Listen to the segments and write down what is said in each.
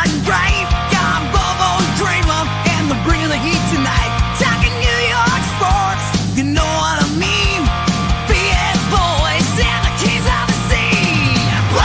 starting bright. Yeah, I'm Bobo and Cramer, and we're bringing the heat tonight. Talking New York sports, you know what I mean. Big boys and the kings of the sea. Whoa,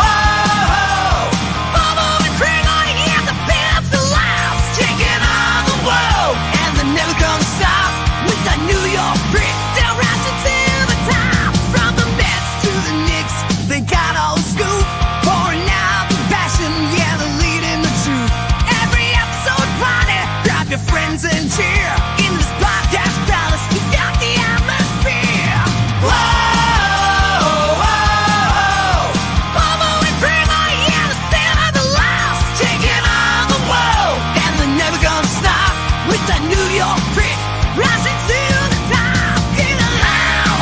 whoa, Bobo and Cramer, yeah, the pimps are loud, taking on the world, and they're never gonna stop with that New York grit. They're rising to the top, from the Mets to the Knicks. They got all the scoop, pouring out the passion, yeah, they're leading the truth. Every episode party, grab your friends and cheer. In this podcast palace, we got the atmosphere. Whoa, whoa, Bobo and Cramer, yeah, the stand of the lost, taking on the world, and they're never gonna stop with that New York grit, rising to the top, get loud.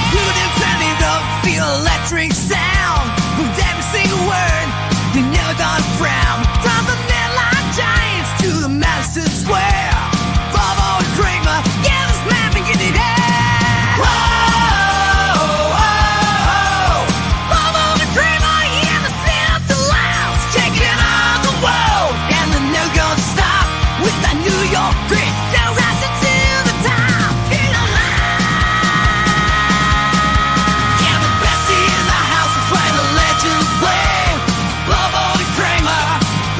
Tune in, turn it up, feel electric sound. With every single word, you're never gonna frown. From the Midline Giants to the Madison Square, Bobo and Cramer, yeah, this man can get it out. Whoa, whoa, Bobo and Cramer, yeah, the stand up the louds, taking on the world, and they're never gonna stop with that New York grit. They're rising to the top, get loud. Yeah, the best in the house is where the legends play. Bobo and Cramer,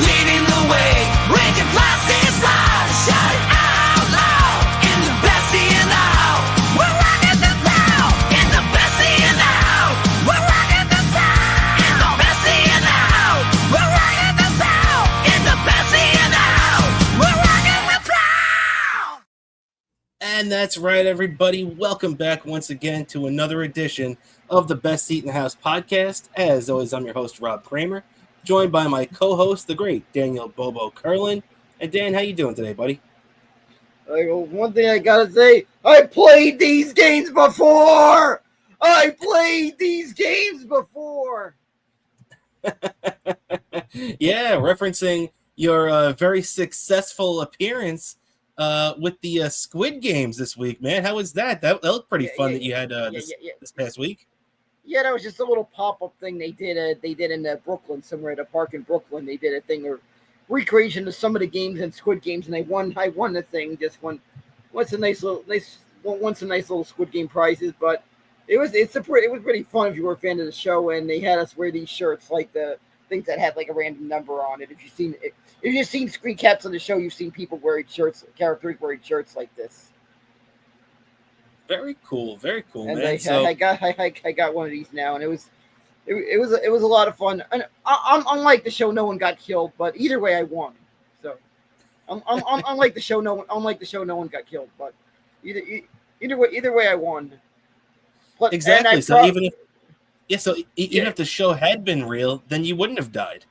leading the way. Breaking plastic slides, shout it out loud. And the best in the house, we're rocking the town. And the best in the house, we're rocking the town. And the best in the house, we're rocking the town. And the best in the house, we're rocking the town. And that's right, everybody. Welcome back once again to another edition of the Best Seat in the House podcast. As always, I'm your host, Rob Kramer, joined by my co-host, the great Daniel Bobo Curlin. And Dan, how you doing today, buddy? One thing I gotta say, I played these games before! Yeah, referencing your very successful appearance with the Squid Games this week, man. How was that? That looked pretty fun that you had this past week. Yeah, that was just a little pop-up thing they did. They did in Brooklyn, somewhere at a park in Brooklyn. They did a thing or recreation of some of the games and Squid Games, and I won the thing. Just won some nice little Squid Game prizes. But it was pretty fun if you were a fan of the show, and they had us wear these shirts, like the things that had like a random number on it. If you've seen screen caps on the show, you've seen people wearing shirts, characters wearing shirts like this. Very cool, And man. I got one of these now, and it was a lot of fun. And unlike the show, no one got killed, but either way, I won. So, unlike the show, no one got killed, but either way, I won. But, Exactly. So even if the show had been real, then you wouldn't have died.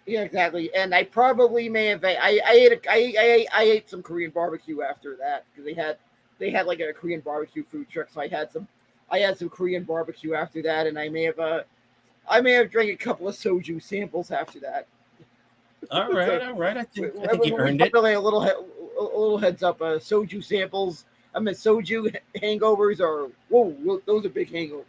Yeah, exactly. And I probably may have. I ate some Korean barbecue after that because they had like a Korean barbecue food truck. So I had some Korean barbecue after that, and I may have drank a couple of soju samples after that. All right. I think you earned it. A little heads up. Soju samples. I mean, soju hangovers are those are big hangovers.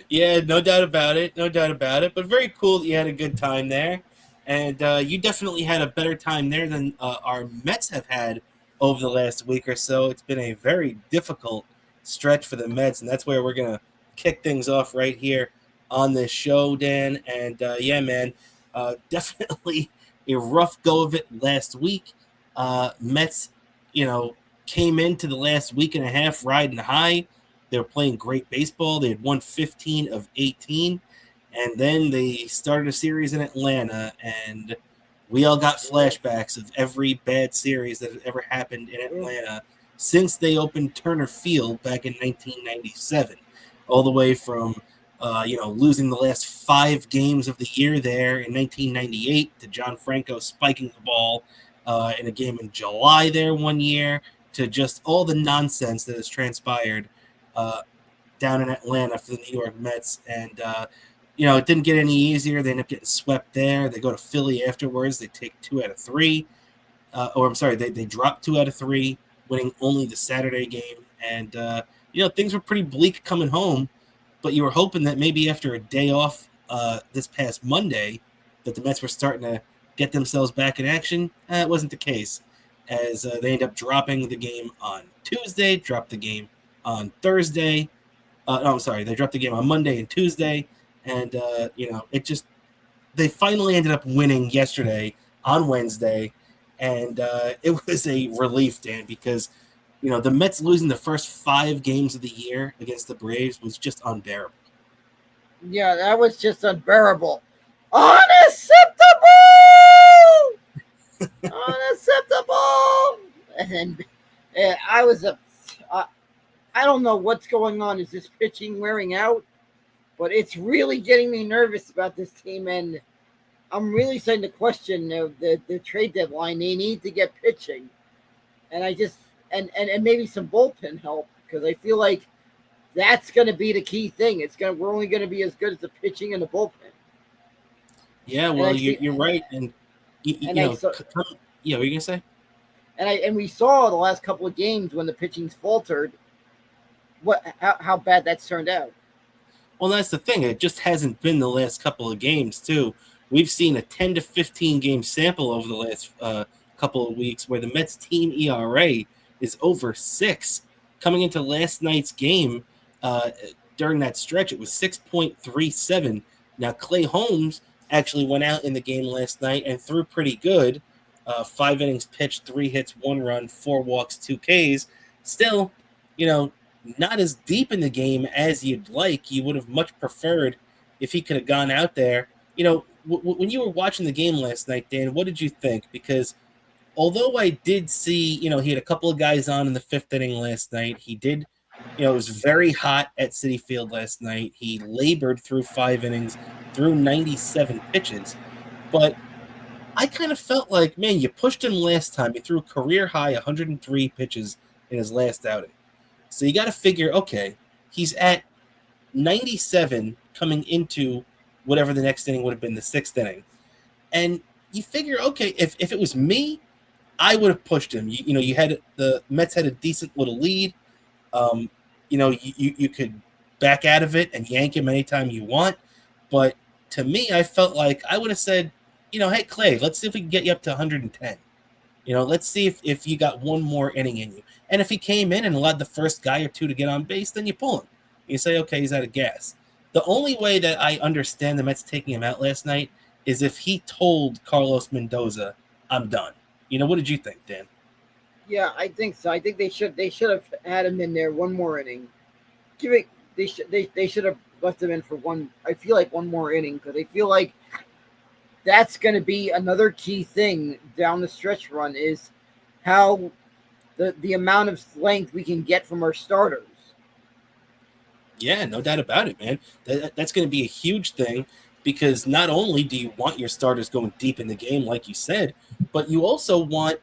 Yeah, no doubt about it. But very cool that you had a good time there. And you definitely had a better time there than our Mets have had over the last week or so. It's been a very difficult stretch for the Mets, and that's where we're going to kick things off right here on this show, Dan. And yeah, man, definitely a rough go of it last week. Mets, came into the last week and a half riding high. They were playing great baseball. They had won 15 of 18. And then they started a series in Atlanta, and we all got flashbacks of every bad series that has ever happened in Atlanta since they opened Turner Field back in 1997, all the way from, losing the last 5 games of the year there in 1998 to John Franco spiking the ball in a game in July there one year, to just all the nonsense that has transpired down in Atlanta for the New York Mets. And it didn't get any easier. They end up getting swept there. They go to Philly afterwards. They take 2 out of 3. Or I'm sorry, they dropped 2 out of 3, winning only the Saturday game. And, things were pretty bleak coming home, but you were hoping that maybe after a day off this past Monday that the Mets were starting to get themselves back in action. It wasn't the case, as they end up dropping the game on Tuesday, dropped the game on Thursday. No, I'm sorry, they dropped the game on Monday and Tuesday, and they finally ended up winning yesterday on Wednesday, and it was a relief, Dan, because the Mets losing the first 5 games of the year against the Braves was just unbearable. Yeah, that was just unbearable. Unacceptable! Unacceptable! And I was I don't know what's going on. Is this pitching wearing out? But it's really getting me nervous about this team, and I'm really starting to question the trade deadline. They need to get pitching, and I just and maybe some bullpen help, because I feel like that's going to be the key thing. We're only going to be as good as the pitching and the bullpen. Yeah, well, you're right, and what are you gonna say? And we saw the last couple of games when the pitching's faltered, how bad that's turned out. Well, that's the thing. It just hasn't been the last couple of games, too. We've seen a 10 to 15 game sample over the last couple of weeks where the Mets team ERA is over 6. Coming into last night's game, during that stretch, it was 6.37. Now, Clay Holmes actually went out in the game last night and threw pretty good. 5 innings pitched, 3 hits, 1 run, 4 walks, 2 Ks. Still, not as deep in the game as you'd like. You would have much preferred if he could have gone out there. When you were watching the game last night, Dan, what did you think? Because although I did see, he had a couple of guys on in the 5th inning last night. He did, it was very hot at Citi Field last night. He labored through 5 innings, through 97 pitches. But I kind of felt like, man, you pushed him last time. He threw a career high 103 pitches in his last outing. So you got to figure, okay, he's at 97 coming into whatever the next inning would have been, the 6th inning. And you figure, okay, if it was me, I would have pushed him. You had the Mets had a decent little lead. You could back out of it and yank him anytime you want. But to me, I felt like I would have said, hey, Clay, let's see if we can get you up to 110. Let's see if you got one more inning in you. And if he came in and allowed the first guy or two to get on base, then you pull him. You say, okay, he's out of gas. The only way that I understand the Mets taking him out last night is if he told Carlos Mendoza, I'm done. What did you think, Dan? Yeah, I think so. I think they should have had him in there one more inning. They should have left him in for one. I feel like one more inning, because I feel like that's going to be another key thing down the stretch run, is how the amount of length we can get from our starters. Yeah, no doubt about it, man. That's going to be a huge thing, because not only do you want your starters going deep in the game, like you said, but you also want,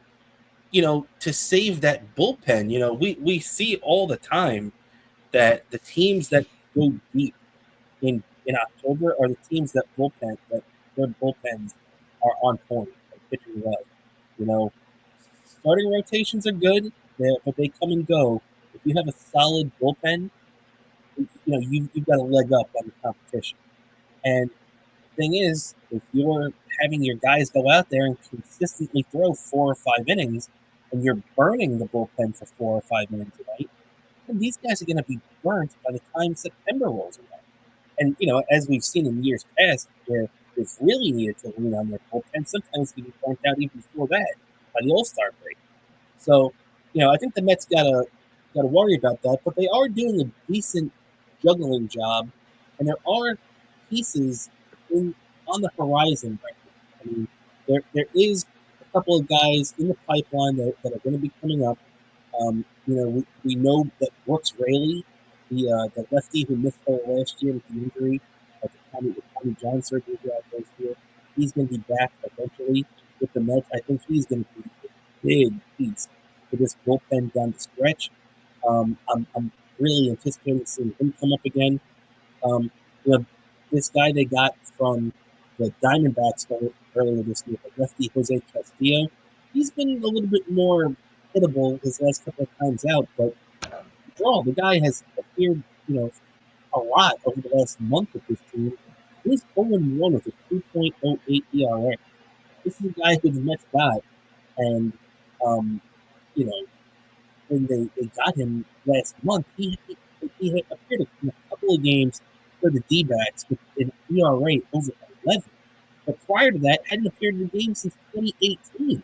to save that bullpen. We see all the time that the teams that go deep in October are the teams that their bullpens are on point, like pitching well. Starting rotations are good, but they come and go. If you have a solid bullpen, you've got a leg up on the competition. And the thing is, if you're having your guys go out there and consistently throw 4 or 5 innings, and you're burning the bullpen for 4 or 5 innings a night, then these guys are going to be burnt by the time September rolls around. And, as we've seen in years past, where they've really needed to lean on their bullpen, sometimes they get burnt out even before that by the All-Star break. So, I think the Mets gotta worry about that, but they are doing a decent juggling job, and there are pieces on the horizon right now. I mean, there is a couple of guys in the pipeline that are going to be coming up. We know that Brooks Raley, the lefty who missed out last year with the injury, the Tommy John surgery last year, he's going to be back eventually with the Mets. I think he's going to be a big piece for this bullpen down the stretch. I'm really anticipating seeing him come up again. this guy they got from the Diamondbacks earlier this year, the lefty Jose Castillo. He's been a little bit more hittable his last couple of times out, but overall, the guy has appeared, a lot over the last month with this team. He's 0-1 with a 2.08 ERA. This is a guy who the Mets got, and um, you know, when they got him last month, he had appeared in a couple of games for the D-backs with an ERA over 11. But prior to that, hadn't appeared in the game since 2018.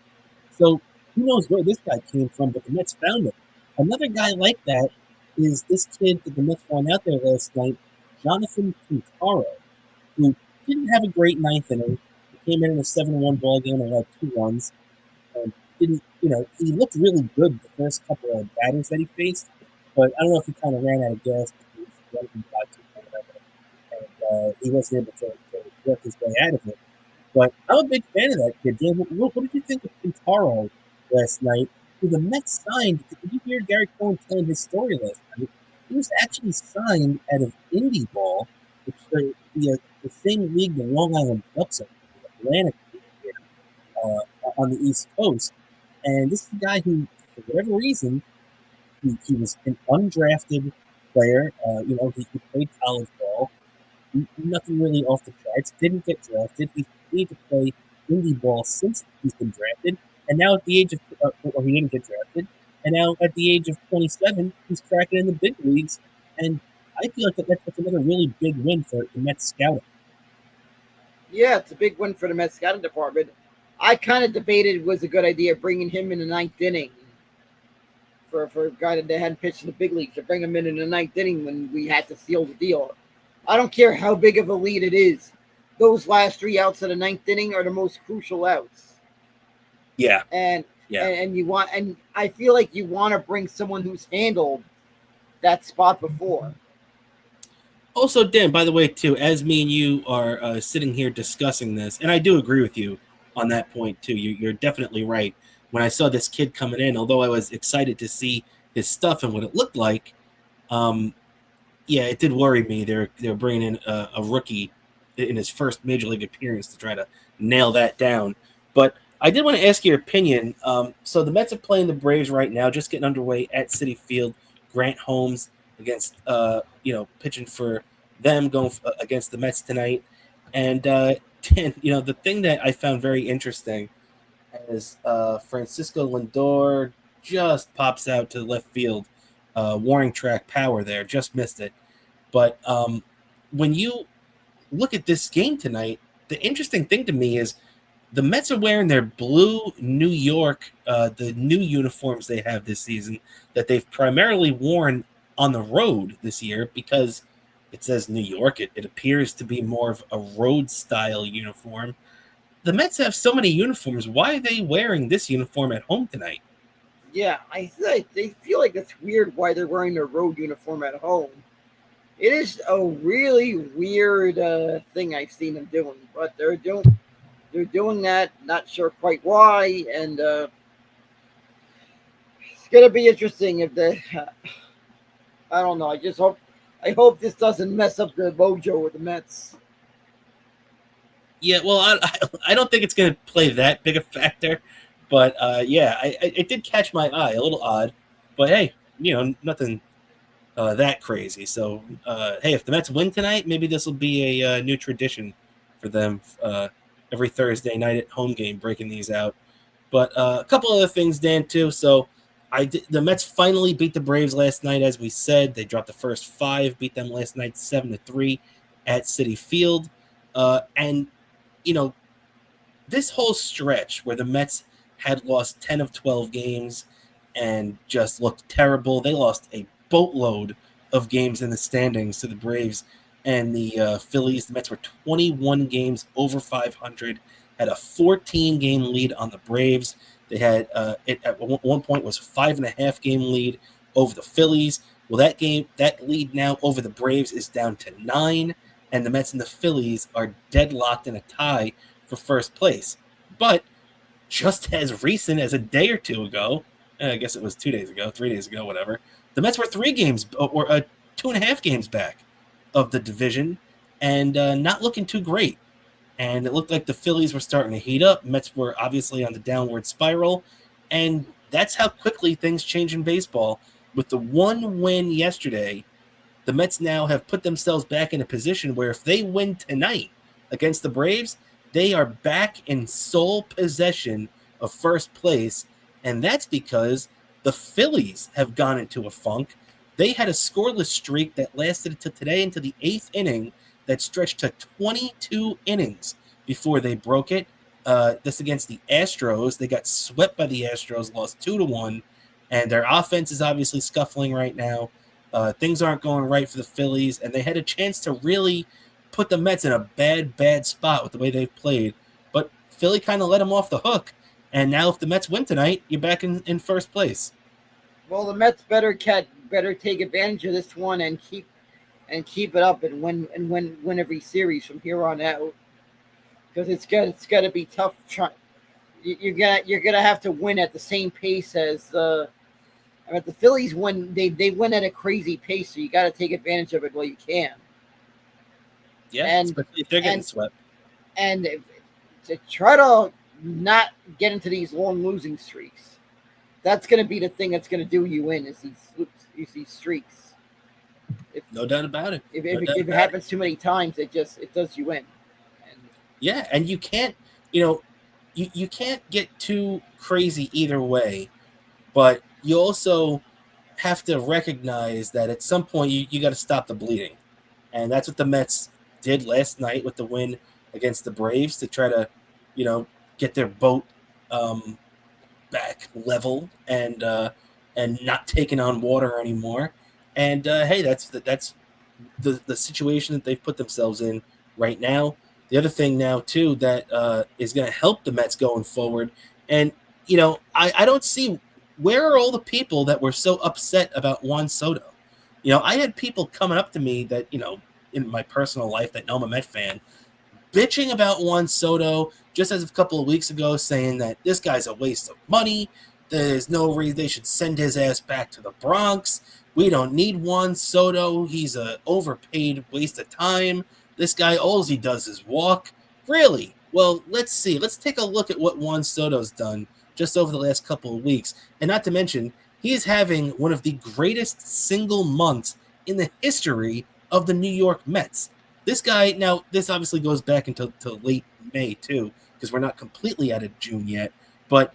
So who knows where this guy came from, but the Mets found him. Another guy like that is this kid that the Mets won out there last night, Jonathan Quintaro, who didn't have a great ninth inning. He came in a 7-1 ball game and had 2 runs. Didn't he looked really good the first couple of batters that he faced, but I don't know if he kind of ran out of gas because he got too or whatever, and he wasn't able to work his way out of it. But I'm a big fan of that kid. Dan, what did you think of Quintaro last night? Who the Mets signed? Did you hear Gary Cohen telling his story last night? He was actually signed out of Indie Ball, which the same league the Long Island Ducks are, the Atlantic League here on the East Coast. And this is a guy who, for whatever reason, he was an undrafted player. He played college ball. Nothing really off the charts. Didn't get drafted. He's continued to play indie ball since he's been drafted. And now at the age of, or he didn't get drafted. And now at the age of 27, he's cracking in the big leagues. And I feel like that's another really big win for the Mets scouting. Yeah, it's a big win for the Mets scouting department. I kind of debated it was a good idea bringing him in the ninth inning for a guy that hadn't pitched in the big leagues, to bring him in the ninth inning when we had to seal the deal. I don't care how big of a lead it is. Those last 3 outs of the ninth inning are the most crucial outs. Yeah. And I feel like you want to bring someone who's handled that spot before. Also, Dan, by the way, too, as me and you are sitting here discussing this, and I do agree with you on that point, too. You're definitely right. When I saw this kid coming in, although I was excited to see his stuff and what it looked like, it did worry me. They're bringing in a rookie in his first major league appearance to try to nail that down. But I did want to ask your opinion. So the Mets are playing the Braves right now, just getting underway at Citi Field. Grant Holmes against, pitching for them, going against the Mets tonight. And, the thing that I found very interesting is Francisco Lindor just pops out to the left field. Warning track power there, just missed it. But when you look at this game tonight, the interesting thing to me is the Mets are wearing their blue New York, the new uniforms they have this season that they've primarily worn on the road this year because it says New York. It appears to be more of a road style uniform. The Mets have so many uniforms. Why are they wearing this uniform at home tonight? Yeah, they feel like it's weird why they're wearing their road uniform at home. It is a really weird thing I've seen them doing, but they're doing that. Not sure quite why, and it's gonna be interesting if they. I don't know. I hope this doesn't mess up the mojo with the Mets. Yeah, well, I don't think it's going to play that big a factor, but it did catch my eye, a little odd, but hey, nothing that crazy. So hey, if the Mets win tonight, maybe this will be a new tradition for them every Thursday night at home game, breaking these out. But a couple other things, Dan, too. So the Mets finally beat the Braves last night, as we said. They dropped the first 5, beat them last night 7-3 at Citi Field, and this whole stretch where the Mets had lost 10 of 12 games and just looked terrible. They lost a boatload of games in the standings to the Braves and the Phillies. The Mets were 21 games over 500, had a 14-game lead on the Braves. They had it at one point was a 5.5-game lead over the Phillies. Well, that lead now over the Braves is down to 9, and the Mets and the Phillies are deadlocked in a tie for first place. But just as recent as a day or two ago, I guess it was 2 days ago, 3 days ago, whatever, the Mets were 3 games or 2.5 games back of the division. and not looking too great. And it looked like the Phillies were starting to heat up. Mets were obviously on the downward spiral, and that's how quickly things change in baseball. With the one win yesterday, the Mets now have put themselves back in a position where if they win tonight against the Braves, they are back in sole possession of first place. And that's because the Phillies have gone into a funk. They had a scoreless streak that lasted until today, into the eighth inning, that stretched to 22 innings before they broke it. This against the Astros. They got swept by the Astros, lost 2-1, and their offense is obviously scuffling right now. Things aren't going right for the Phillies, and they had a chance to really put the Mets in a bad spot with the way they've played. But Philly kind of let them off the hook, and now if the Mets win tonight, you're back in first place. Well, the Mets better take advantage of this one and keep it up and win every series from here on out, because it's gonna be tough. You're gonna have to win at the same pace as the Phillies win. They win at a crazy pace, so you got to take advantage of it while you can. Yeah, and, especially if they're getting swept. And to try to not get into these long losing streaks, that's going to be the thing that's going to do you in, is these streaks. No doubt about it. If it happens too many times, it does you in. And you can't, you can't get too crazy either way, but you also have to recognize that at some point you got to stop the bleeding. And that's what the Mets did last night with the win against the Braves, to try to, get their boat back level and not taking on water anymore. And hey, that's the situation that they've put themselves in right now. The other thing now too that is going to help the Mets going forward, and I don't see, where are all the people that were so upset about Juan Soto? I had people coming up to me that, in my personal life that know I'm a Met fan, bitching about Juan Soto just as a couple of weeks ago, saying that this guy's a waste of money. There's no reason they should send his ass back to the Bronx. We don't need Juan Soto. He's an overpaid waste of time. This guy, all he does is walk. Really? Well, let's see. Let's take a look at what Juan Soto's done just over the last couple of weeks. And not to mention, he is having one of the greatest single months in the history of the New York Mets. This guy, now, this obviously goes back into late May, too, because we're not completely out of June yet. But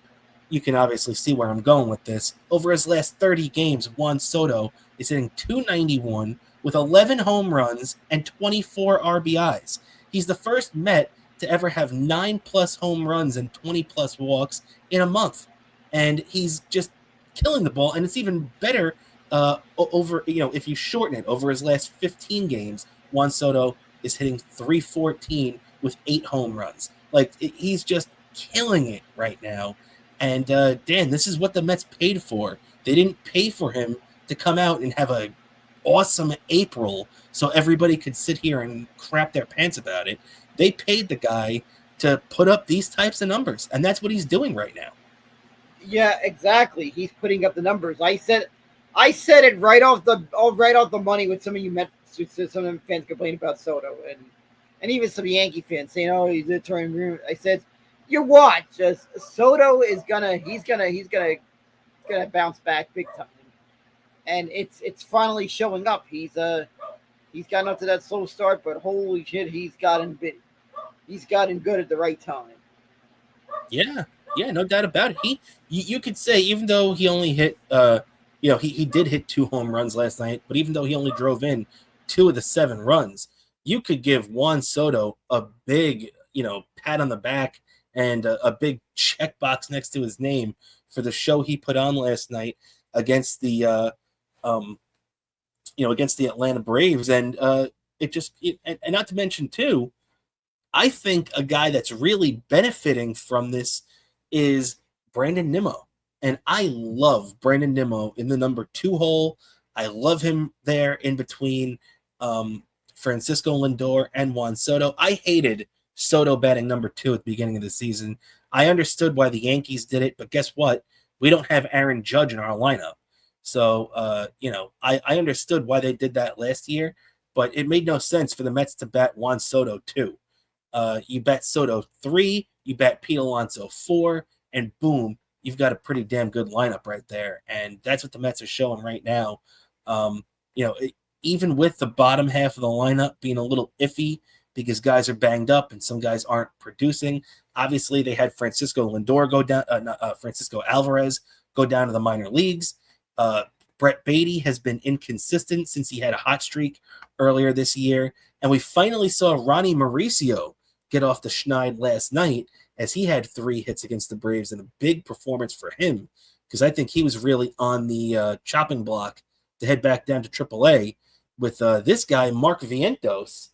you can obviously see where I'm going with this. Over his last 30 games, Juan Soto is hitting .291 with 11 home runs and 24 RBIs. He's the first Met to ever have 9+ home runs and 20+ walks in a month. And he's just killing the ball. And it's even better over, if you shorten it, over his last 15 games, Juan Soto is hitting .314 with 8 home runs. He's just killing it right now. And Dan, this is what the Mets paid for. They didn't pay for him to come out and have a awesome April so everybody could sit here and crap their pants about it. They paid the guy to put up these types of numbers, and that's what he's doing right now. Yeah, exactly. He's putting up the numbers. I said it right off the money with some of you Mets. Some of the fans complain about Soto, and even some Yankee fans saying, "Oh, he's a turn." I said, "You watch, Soto is gonna bounce back big time, and it's finally showing up. He's gotten up to that slow start, but holy shit, he's gotten good at the right time." Yeah, no doubt about it. You could say, even though he only hit, he did hit 2 home runs last night, but even though he only drove in 2 of the 7 runs, you could give Juan Soto a big, pat on the back and a big checkbox next to his name for the show he put on last night against the, against the Atlanta Braves. And and not to mention too, I think a guy that's really benefiting from this is Brandon Nimmo. And I love Brandon Nimmo in the number 2 hole. I love him there in between Francisco Lindor and Juan Soto. I hated Soto batting number 2 at the beginning of the season. I understood why the Yankees did it, but guess what? We don't have Aaron Judge in our lineup. So, I understood why they did that last year. but it made no sense for the Mets to bat Juan Soto 2. You bet Soto 3, you bet Pete Alonso 4, and boom, you've got a pretty damn good lineup right there. And that's what the Mets are showing right now. Even with the bottom half of the lineup being a little iffy because guys are banged up and some guys aren't producing. Obviously, they had Francisco Alvarez go down to the minor leagues. Brett Beatty has been inconsistent since he had a hot streak earlier this year. And we finally saw Ronnie Mauricio get off the schneid last night as he had 3 hits against the Braves and a big performance for him because I think he was really on the chopping block to head back down to AAA with this guy, Mark Vientos,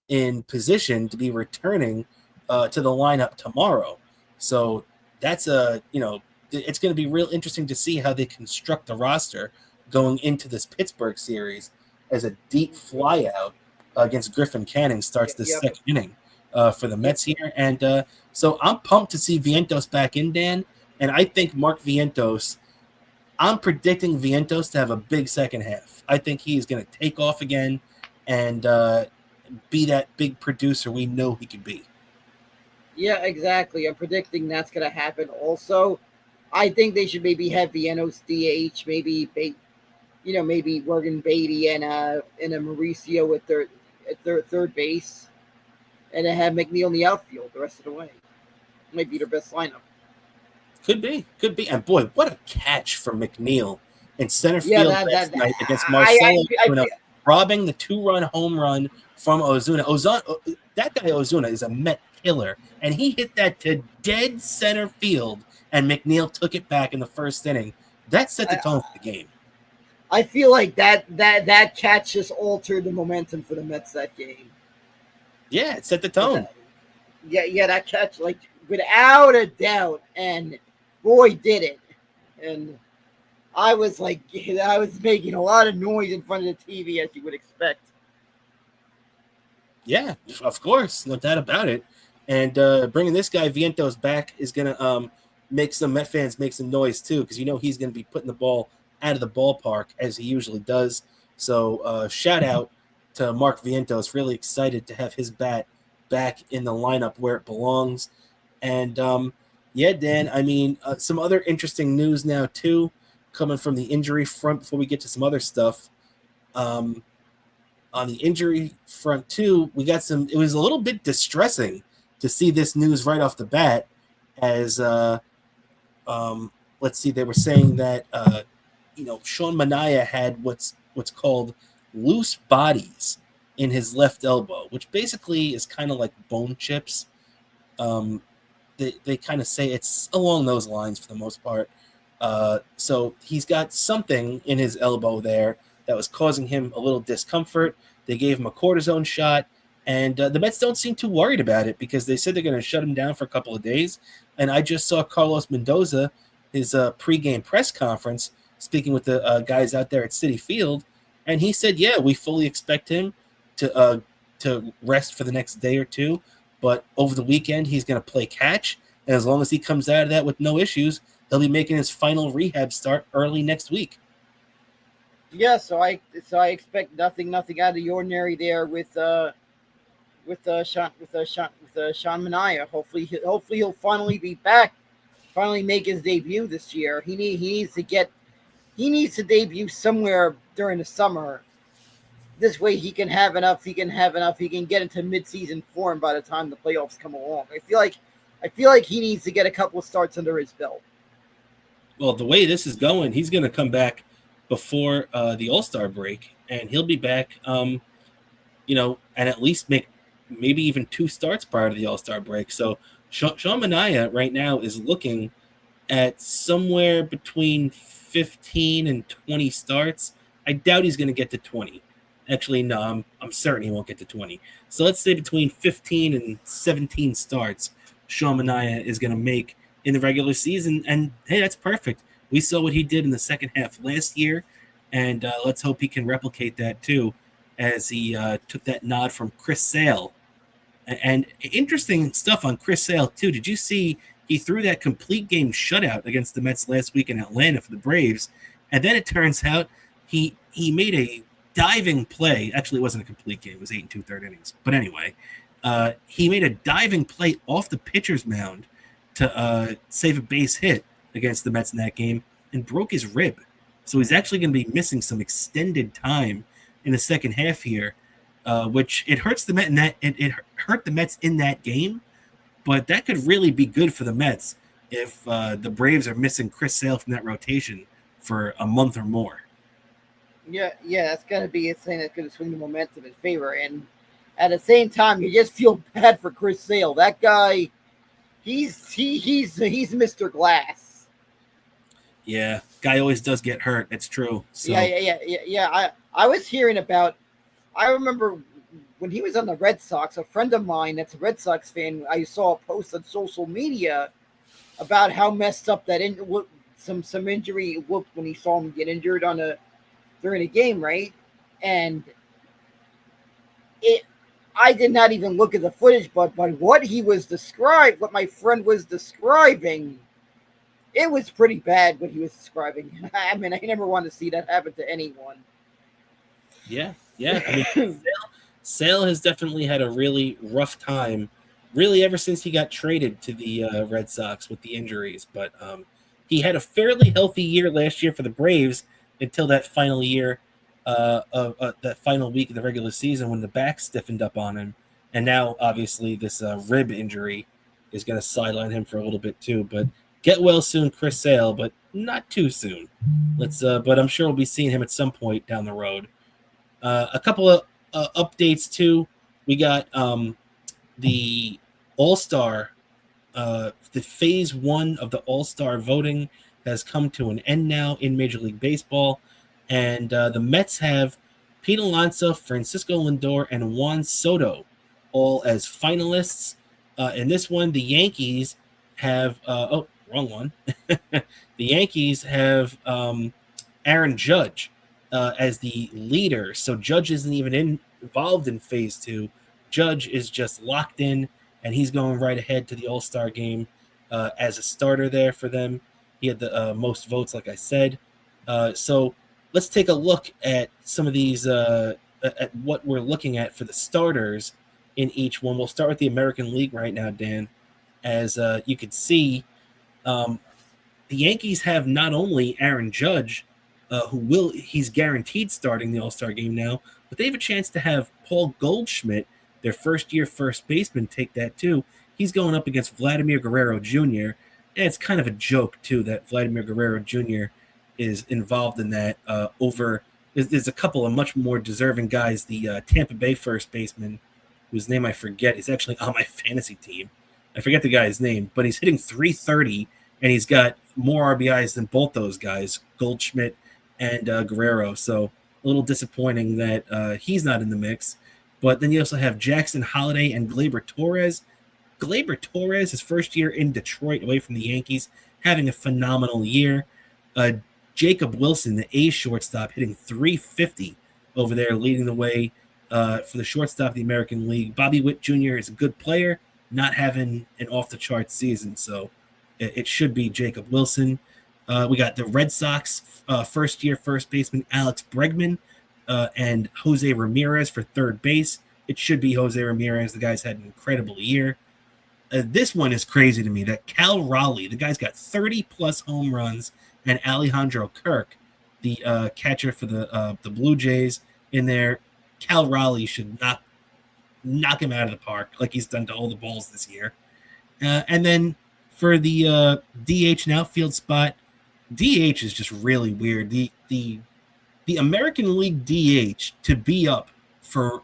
in position to be returning to the lineup tomorrow. So that's it's going to be real interesting to see how they construct the roster going into this Pittsburgh series as a deep flyout against Griffin Canning starts the second inning for the Mets here. And so I'm pumped to see Vientos back in, Dan. And I think Mark Vientos, I'm predicting Vientos to have a big second half. I think he is going to take off again and be that big producer we know he could be. Yeah, exactly. I'm predicting that's going to happen. Also, I think they should maybe have Vientos DH, maybe Morgan Beatty and a Mauricio at their third base, and then have McNeil in the outfield the rest of the way. Might be their best lineup. Could be. And boy, what a catch from McNeil in center field last night against Marcelo Ozuna, robbing the 2-run home run from Ozuna. That guy Ozuna is a Met killer, and he hit that to dead center field, and McNeil took it back in the first inning. That set the tone for the game. I feel like that catch just altered the momentum for the Mets that game. Yeah, it set the tone. Yeah, that catch, like, without a doubt, and boy, did it. And I was making a lot of noise in front of the TV, as you would expect. Yeah, of course, no doubt about it. And bringing this guy Vientos back is going to make some Met fans make some noise too, because he's going to be putting the ball out of the ballpark as he usually does. So shout out to Mark Vientos. Really excited to have his bat back in the lineup where it belongs. And Dan, I mean, some other interesting news now too, coming from the injury front before we get to some other stuff. On the injury front too, we got it was a little bit distressing to see this news right off the bat as let's see, they were saying that Sean Manaea had what's called loose bodies in his left elbow, which basically is kind of like bone chips. They kind of say it's along those lines for the most part. So he's got something in his elbow there that was causing him a little discomfort. They gave him a cortisone shot, and the Mets don't seem too worried about it because they said they're going to shut him down for a couple of days. And I just saw Carlos Mendoza, his pregame press conference, speaking with the guys out there at Citi Field, and he said, yeah, we fully expect him to rest for the next day or two, but over the weekend he's going to play catch, and as long as he comes out of that with no issues, he'll be making his final rehab start early next week. Yeah, so I expect nothing out of the ordinary there with Sean Manaea. Hopefully he'll finally be back, finally make his debut this year. He needs to debut somewhere during the summer. This way he can have enough. He can get into mid-season form by the time the playoffs come along. I feel like he needs to get a couple of starts under his belt. Well, the way this is going, he's going to come back before the All-Star break, and he'll be back, and at least make maybe even 2 starts prior to the All-Star break. So Sean Manaea right now is looking at somewhere between 15 and 20 starts. I doubt he's going to get to 20. Actually, no, I'm certain he won't get to 20. So let's say between 15 and 17 starts Sean Manaea is going to make in the regular season. And, hey, that's perfect. We saw what he did in the second half last year, and let's hope he can replicate that too as he took that nod from Chris Sale. And interesting stuff on Chris Sale too. Did you see he threw that complete game shutout against the Mets last week in Atlanta for the Braves, and then it turns out he made a diving play. Actually, it wasn't a complete game. It was 8 2/3 innings. But anyway, he made a diving play off the pitcher's mound to save a base hit against the Mets in that game and broke his rib. So he's actually going to be missing some extended time in the second half here, which it hurts the Mets in that it hurt the Mets in that game, but that could really be good for the Mets if the Braves are missing Chris Sale from that rotation for a month or more. Yeah, that's going to be a thing that's going to swing the momentum in favor. And at the same time, you just feel bad for Chris Sale. That guy, he's Mr. Glass. Yeah, guy always does get hurt. It's true. So. Yeah. I was hearing about. I remember when he was on the Red Sox. A friend of mine that's a Red Sox fan. I saw a post on social media about how messed up that some injury looked when he saw him get injured during a game, right? And I did not even look at the footage, but what my friend was describing, it was pretty bad what he was describing. I mean, I never want to see that happen to anyone. Yeah. I mean, Sale has definitely had a really rough time, really ever since he got traded to the Red Sox with the injuries. But he had a fairly healthy year last year for the Braves until that final year of that final week of the regular season when the back stiffened up on him. And now, obviously, this rib injury is going to sideline him for a little bit too. But get well soon, Chris Sale, but not too soon. But I'm sure we'll be seeing him at some point down the road. A couple of updates too. We got the All-Star, the phase 1 of the All-Star voting has come to an end now in Major League Baseball, and the Mets have Pete Alonso, Francisco Lindor, and Juan Soto all as finalists. In this one, the Yankees have wrong one. The Yankees have Aaron Judge as the leader, so Judge isn't even involved in phase 2. Judge is just locked in, and he's going right ahead to the All-Star game as a starter there for them. He had the most votes, like I said. So let's take a look at some of these, at what we're looking at for the starters in each one. We'll start with the American League right now, Dan. As you could see, the Yankees have not only Aaron Judge, he's guaranteed starting the All-Star game now, but they have a chance to have Paul Goldschmidt, their first-year first baseman, take that too. He's going up against Vladimir Guerrero Jr., and it's kind of a joke, too, that Vladimir Guerrero Jr. is involved in that. There's a couple of much more deserving guys. The Tampa Bay first baseman, whose name I forget, is actually on my fantasy team. I forget the guy's name, but he's hitting .330, and he's got more RBIs than both those guys, Goldschmidt and Guerrero. So a little disappointing that he's not in the mix. But then you also have Jackson Holliday and Gleyber Torres. Gleyber Torres, his first year in Detroit away from the Yankees, having a phenomenal year. Jacob Wilson, the A's shortstop, hitting .350 over there, leading the way for the shortstop of the American League. Bobby Witt Jr. is a good player, not having an off-the-charts season, so it should be Jacob Wilson. We got the Red Sox first-year first baseman Alex Bregman and Jose Ramirez for third base. It should be Jose Ramirez. The guy's had an incredible year. This one is crazy to me, that Cal Raleigh, the guy's got 30-plus home runs, and Alejandro Kirk, the catcher for the Blue Jays, in there. Cal Raleigh should knock him out of the park like he's done to all the balls this year. And then for the DH and outfield spot, DH is just really weird. The American League DH to be up for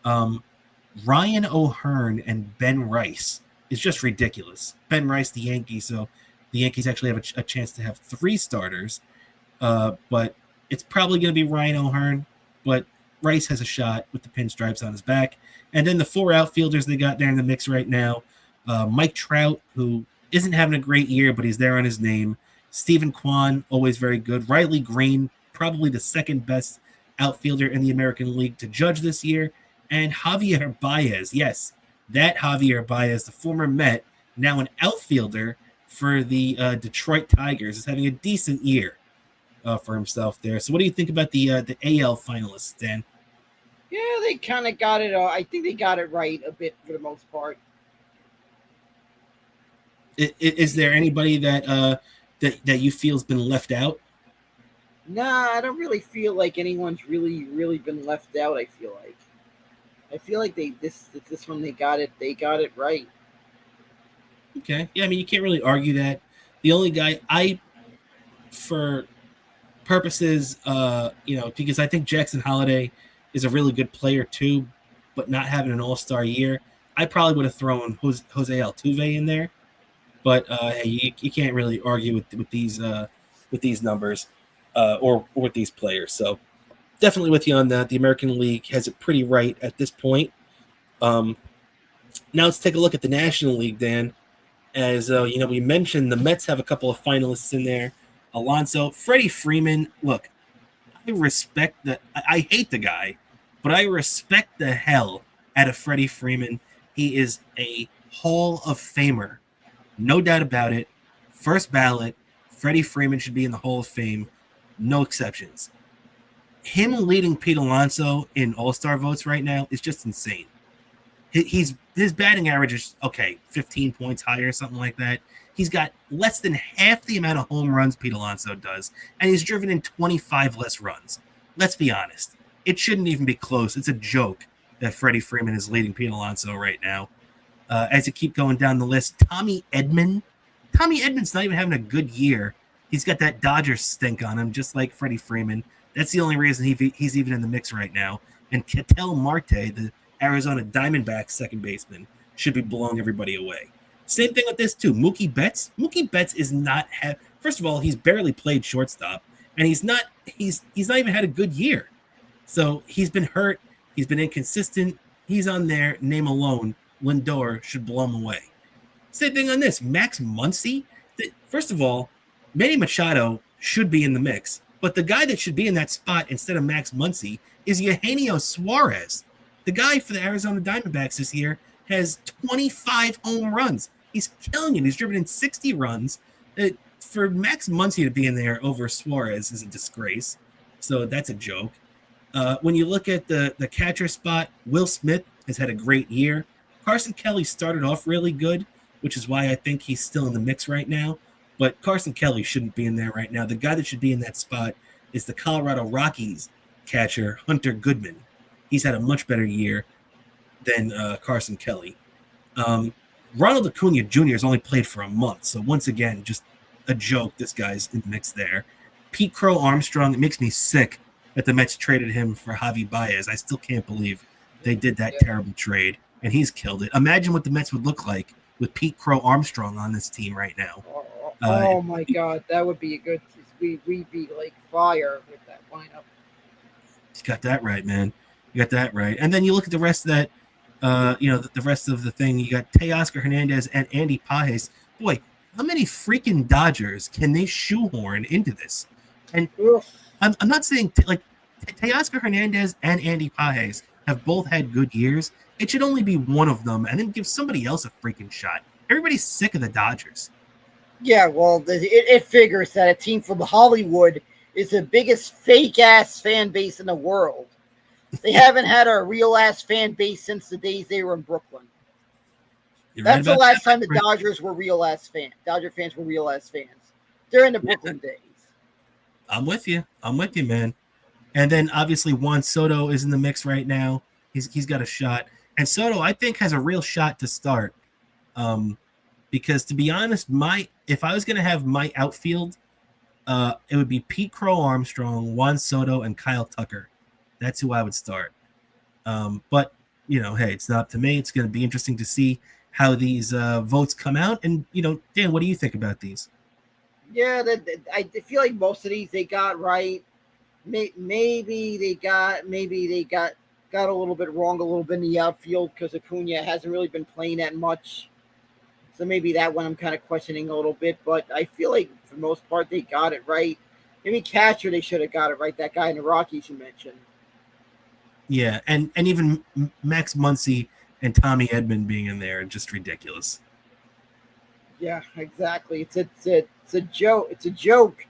Ryan O'Hearn and Ben Rice is just ridiculous. Ben Rice, the Yankees, so the Yankees actually have a chance to have 3 starters, but it's probably going to be Ryan O'Hearn, but Rice has a shot with the pinstripes on his back. And then the 4 outfielders they got there in the mix right now, Mike Trout, who isn't having a great year, but he's there on his name. Stephen Kwan, always very good. Riley Green, probably the second best outfielder in the American League to judge this year. And Javier Baez, yes, that Javier Baez, the former Met, now an outfielder for the Detroit Tigers, is having a decent year. for himself there. So what do you think about the AL finalists, Dan? Yeah, they kind of got it. I think they got it right a bit for the most part. Is there anybody that you feel has been left out? Nah, I don't really feel like anyone's really been left out. I feel like this one they got it right. Okay, yeah, I mean you can't really argue that. The only guy for purposes, because I think Jackson Holiday is a really good player too, but not having an All-Star year, I probably would have thrown Jose Altuve in there. But hey, you can't really argue with these numbers or with these players. So definitely with you on that. The American League has it pretty right at this point. Now let's take a look at the National League, Dan. As we mentioned, the Mets have a couple of finalists in there. Alonso, Freddie Freeman. Look, I respect the. I hate the guy, but I respect the hell out of Freddie Freeman. He is a Hall of Famer, no doubt about it. First ballot, Freddie Freeman should be in the Hall of Fame, no exceptions. Him leading Pete Alonso in All-Star votes right now is just insane. His batting average is 15 points higher, something like that. He's got less than half the amount of home runs Pete Alonso does, and he's driven in 25 less runs. Let's be honest. It shouldn't even be close. It's a joke that Freddie Freeman is leading Pete Alonso right now. As you keep going down the list, Tommy Edman. Tommy Edman's not even having a good year. He's got that Dodgers stink on him, just like Freddie Freeman. That's the only reason he's even in the mix right now. And Ketel Marte, the Arizona Diamondbacks second baseman, should be blowing everybody away. Same thing with this too. Mookie Betts. Mookie Betts is not. First of all, he's barely played shortstop, and he's not even had a good year. So he's been hurt. He's been inconsistent. He's on there. Name alone, Lindor should blow him away. Same thing on this. Max Muncy. First of all, Manny Machado should be in the mix, but the guy that should be in that spot instead of Max Muncy is Eugenio Suarez. The guy for the Arizona Diamondbacks this year has 25 home runs. He's killing it. He's driven in 60 runs. For Max Muncy to be in there over Suarez is a disgrace. So that's a joke. When you look at the catcher spot, Will Smith has had a great year. Carson Kelly started off really good, which is why I think he's still in the mix right now. But Carson Kelly shouldn't be in there right now. The guy that should be in that spot is the Colorado Rockies catcher, Hunter Goodman. He's had a much better year than Carson Kelly. Ronald Acuna Jr. has only played for a month, so once again, just a joke. This guy's in the mix there. Pete Crow Armstrong, it makes me sick that the Mets traded him for Javi Baez. I still can't believe they did that terrible trade, and he's killed it. Imagine what the Mets would look like with Pete Crow Armstrong on this team right now. Oh my God, that would be a good. We'd be like fire with that lineup. You got that right, man. You got that right. And then you look at the rest of that. The rest of the thing. You got Teoscar Hernandez and Andy Pages. Boy, how many freaking Dodgers can they shoehorn into this? And I'm not saying Teoscar Hernandez and Andy Pages have both had good years. It should only be one of them, and then give somebody else a freaking shot. Everybody's sick of the Dodgers. Yeah, well, it figures that a team from Hollywood is the biggest fake-ass fan base in the world. They haven't had a real-ass fan base since the days they were in Brooklyn. That's the last time the Dodgers were real-ass fans. Dodger fans were real-ass fans. During the Brooklyn days. I'm with you, man. And then, obviously, Juan Soto is in the mix right now. He's got a shot. And Soto, I think, has a real shot to start. Because, to be honest, if I was going to have my outfield, it would be Pete Crow Armstrong, Juan Soto, and Kyle Tucker. That's who I would start. But, hey, it's not up to me. It's going to be interesting to see how these votes come out. And, Dan, what do you think about these? Yeah, I feel like most of these they got right. Maybe they got a little bit wrong a little bit in the outfield because Acuna hasn't really been playing that much. So maybe that one I'm kind of questioning a little bit. But I feel like for the most part they got it right. Maybe catcher they should have got it right. That guy in the Rockies you mentioned. Yeah, and even Max Muncy and Tommy Edman being in there are just ridiculous. Yeah, exactly. It's a joke. It's a joke.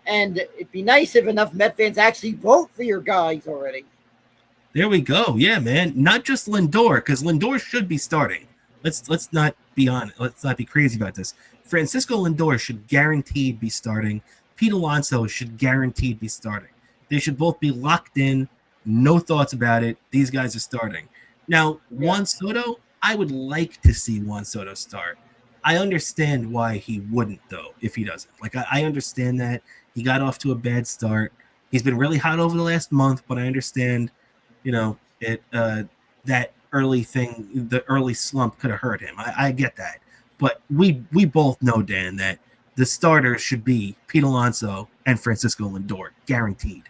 And it'd be nice if enough Met fans actually vote for your guys already. There we go. Yeah, man. Not just Lindor, because Lindor should be starting. Let's not be honest. Let's not be crazy about this. Francisco Lindor should guaranteed be starting. Pete Alonso should guaranteed be starting. They should both be locked in. No thoughts about it. These guys are starting. Now, Juan Soto, I would like to see Juan Soto start. I understand why he wouldn't, though, if he doesn't. Like, I understand that. He got off to a bad start. He's been really hot over the last month, but I understand, that early thing, the early slump could have hurt him. I get that. But we both know, Dan, that the starters should be Pete Alonso and Francisco Lindor, guaranteed.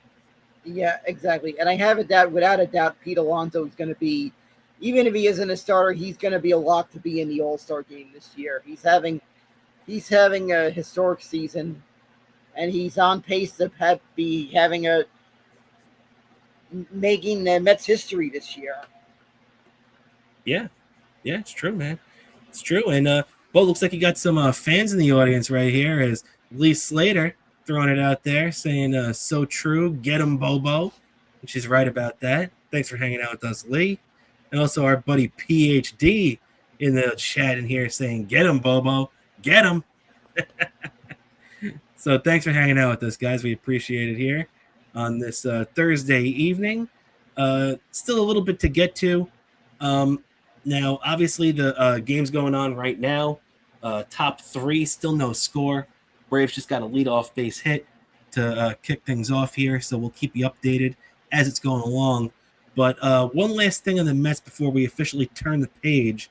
Yeah, exactly. And I have it that without a doubt, Pete Alonso is going to be, even if he isn't a starter, he's going to be a lock to be in the All-Star game this year. He's having a historic season, and he's on pace to be making the Mets history this year. Yeah, it's true, man. It's true. And Bo, looks like you got some fans in the audience right here. As Lee Slater throwing it out there, saying, "So true, get him, Bobo," and she's right about that. Thanks for hanging out with us, Lee. And also our buddy PhD in the chat in here saying, "Get him, Bobo, get him." So thanks for hanging out with us, guys. We appreciate it here on this Thursday evening. Still a little bit to get to. Now, obviously, the game's going on right now. Top three, still no score. Braves just got a leadoff base hit to kick things off here, so we'll keep you updated as it's going along. But one last thing on the Mets before we officially turn the page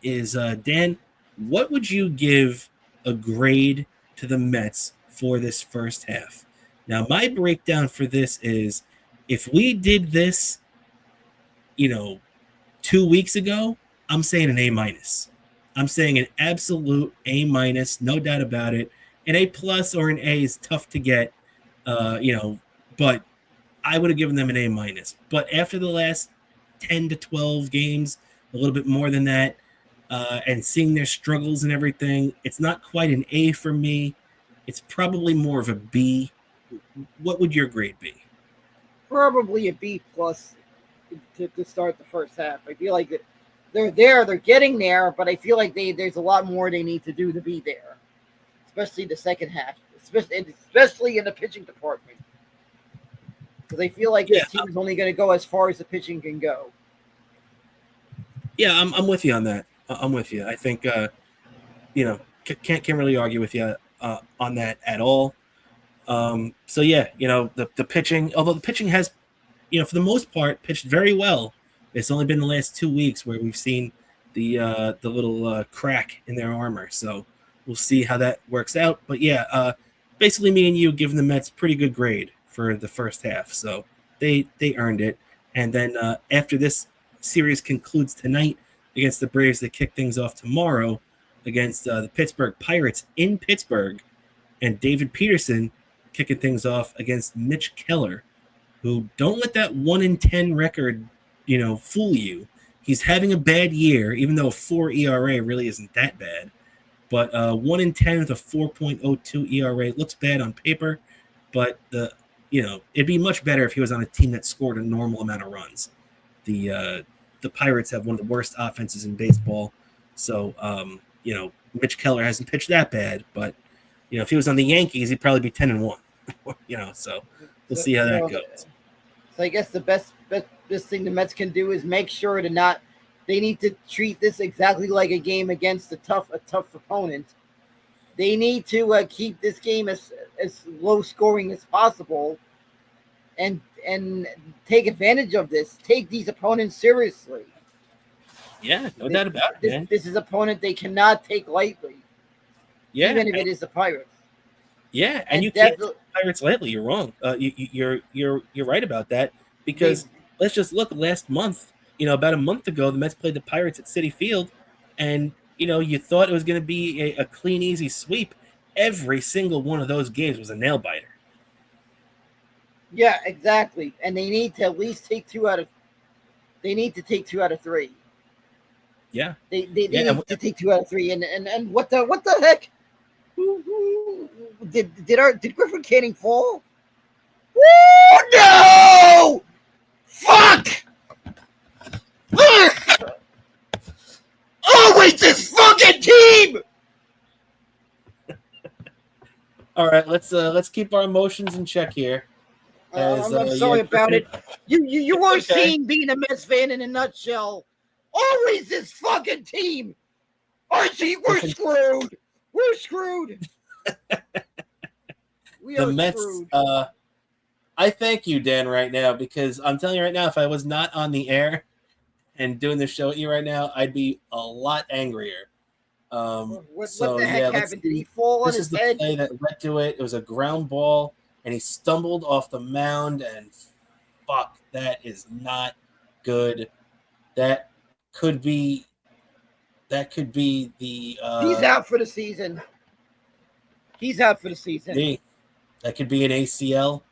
is, Dan, what would you give a grade to the Mets for this first half? Now, my breakdown for this is if we did this, 2 weeks ago, I'm saying an A-. I'm saying an absolute A-, no doubt about it. An A+ or an A is tough to get, but I would have given them an A-. But after the last 10 to 12 games, a little bit more than that, and seeing their struggles and everything, it's not quite an A for me. It's probably more of a B. What would your grade be? Probably a B+ to start the first half. I feel like they're getting there, but I feel like there's a lot more they need to do to be there, especially the second half, especially in the pitching department, because I feel like this team is only going to go as far as the pitching can go. Yeah, I'm with you on that. I'm with you. I think can't really argue with you on that at all. So yeah, the pitching, although the pitching has, for the most part, pitched very well. It's only been the last 2 weeks where we've seen the little crack in their armor. So we'll see how that works out. But yeah, basically me and you giving the Mets pretty good grade for the first half. So they earned it. And then after this series concludes tonight against the Braves, they kick things off tomorrow against the Pittsburgh Pirates in Pittsburgh, and David Peterson kicking things off against Mitch Keller, who don't let that 1-10 record, fool you. He's having a bad year, even though a 4 ERA really isn't that bad. But 1-10 with a 4.02 ERA looks bad on paper, but it'd be much better if he was on a team that scored a normal amount of runs. The Pirates have one of the worst offenses in baseball, so Mitch Keller hasn't pitched that bad, but if he was on the Yankees, he'd probably be 10-1. So we'll see how that goes. So I guess the best thing the Mets can do is make sure to not. They need to treat this exactly like a game against a tough opponent. They need to keep this game as low scoring as possible, and take advantage of this. Take these opponents seriously. Yeah, no doubt about it, man. This is an opponent they cannot take lightly. Yeah, even if it is the Pirates. Yeah, and you can't take the Pirates lightly. You're wrong. You're right about that, because let's just look last month. About a month ago, the Mets played the Pirates at Citi Field, and you thought it was going to be a clean, easy sweep. Every single one of those games was a nail biter. Yeah, exactly. And they need to at least take 2 out of. They need to take 2 out of 3. Yeah, they need to take 2 out of 3. And what the heck? Did Griffin Canning fall? Oh no! Fuck! Always this fucking team! All right, let's keep our emotions in check here. I'm sorry about it. You were okay. seeing being a Mets fan in a nutshell. Always this fucking team. Archie, we're screwed. We're screwed. We are Mets. screwed. I thank you, Dan, right now, because I'm telling you right now, if I was not on the air and doing the show with you right now, I'd be a lot angrier. What the heck happened? Did he fall on This his is the head? play that led to it. It was a ground ball, and he stumbled off the mound, and fuck, that is not good. That could be the He's out for the season. He's out for the season. That could be an ACL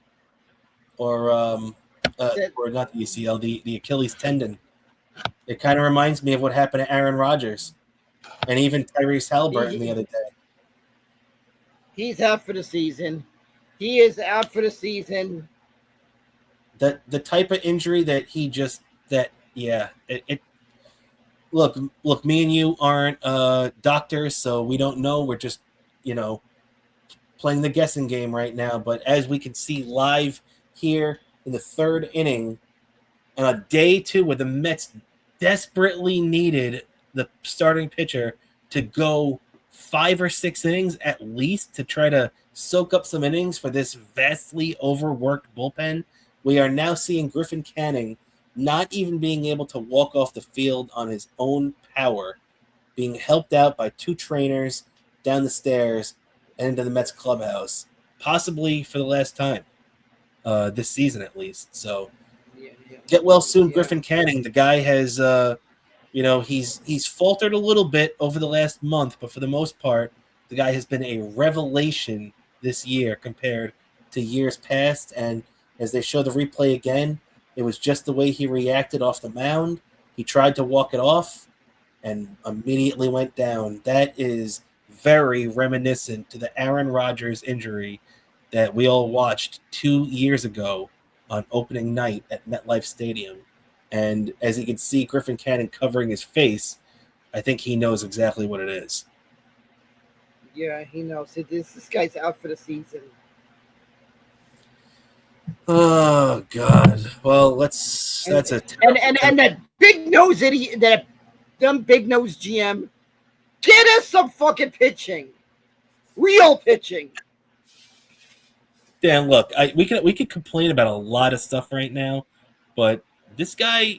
or not the ACL, the Achilles tendon. It kind of reminds me of what happened to Aaron Rodgers and even Tyrese Halliburton the other day. He's out for the season. He is out for the season. The type of injury that look, me and you aren't doctors, so we don't know. We're just, playing the guessing game right now. But as we can see live here in the third inning, on a day two where the Mets desperately needed the starting pitcher to go 5 or 6 innings at least to try to soak up some innings for this vastly overworked bullpen, we are now seeing Griffin Canning not even being able to walk off the field on his own power, being helped out by 2 trainers down the stairs and into the Mets clubhouse, possibly for the last time this season at least. So get well soon, Griffin Canning. The guy has, he's faltered a little bit over the last month, but for the most part, the guy has been a revelation this year compared to years past. And as they show the replay again, it was just the way he reacted off the mound. He tried to walk it off and immediately went down. That is very reminiscent to the Aaron Rodgers injury that we all watched 2 years ago on opening night at MetLife Stadium. And as you can see Griffin Canning covering his face, I think he knows exactly what it is. Yeah, he knows. This guy's out for the season. Oh God! Well, and that big nose that dumb big nose GM, get us some fucking pitching, real pitching. Dan, look, we could complain about a lot of stuff right now, but this guy,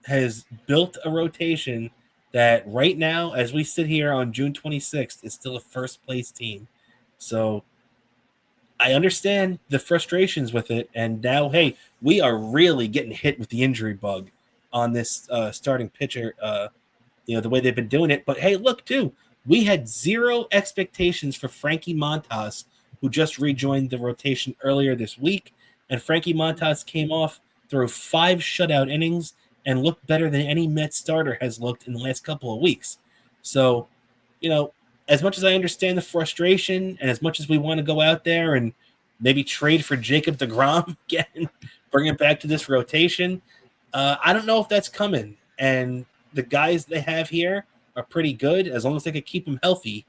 has built a rotation that right now, as we sit here on June 26th, is still a first place team. So I understand the frustrations with it, and now, hey, we are really getting hit with the injury bug on this starting pitcher, the way they've been doing it. But hey, look, too, we had 0 expectations for Frankie Montas, who just rejoined the rotation earlier this week, and Frankie Montas came off through 5 shutout innings and looked better than any Mets starter has looked in the last couple of weeks. So, as much as I understand the frustration and as much as we want to go out there and maybe trade for Jacob deGrom again, bring it back to this rotation, I don't know if that's coming. And the guys they have here are pretty good as long as they could keep him healthy.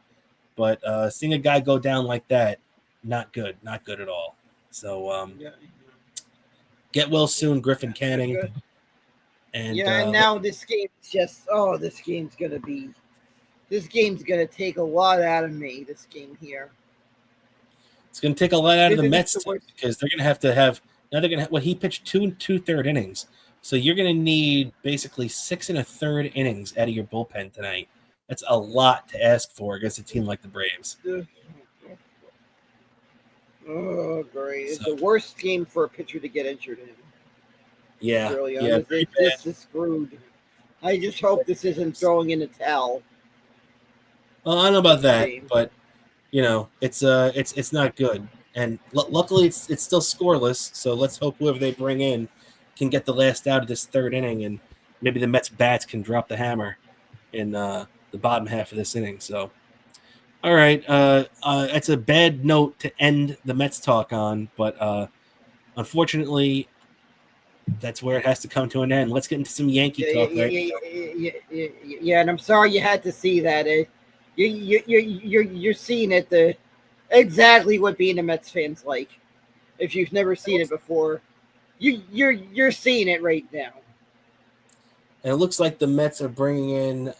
But seeing a guy go down like that, not good at all. So get well soon, Griffin Canning. And now this game's gonna take a lot out of me. This game here. It's gonna take a lot out of the Mets because they're gonna have he pitched 2 2/3 innings. So you're gonna need basically 6 1/3 innings out of your bullpen tonight. That's a lot to ask for against a team like the Braves. Oh, great. It's the worst game for a pitcher to get injured in. Yeah. This is screwed. I just hope this isn't throwing in a towel. Well, I don't know about that, but it's not good. And luckily it's still scoreless, so let's hope whoever they bring in can get the last out of this third inning, and maybe the Mets bats can drop the hammer in the bottom half of this inning. So All right. That's a bad note to end the Mets talk on, but unfortunately, that's where it has to come to an end. Let's get into some Yankee Yeah, yeah, talk yeah, right yeah, now. yeah. And I'm sorry you had to see that. You're seeing it exactly what being a Mets fan's like. If you've never seen it before, you're seeing it right now. And it looks like the Mets are bringing in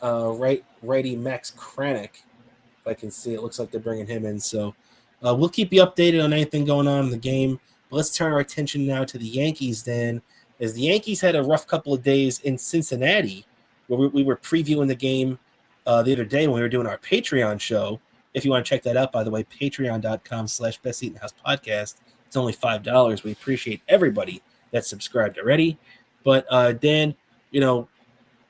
righty Max Kranick. If I can see, it looks like they're bringing him in. So we'll keep you updated on anything going on in the game. But let's turn our attention now to the Yankees, then, as the Yankees had a rough couple of days in Cincinnati, where we were previewing the game the other day when we were doing our Patreon show. If you want to check that out, by the way, patreon.com/Best Seat in the House podcast. It's only $5. We appreciate everybody that's subscribed already. But Dan, you know,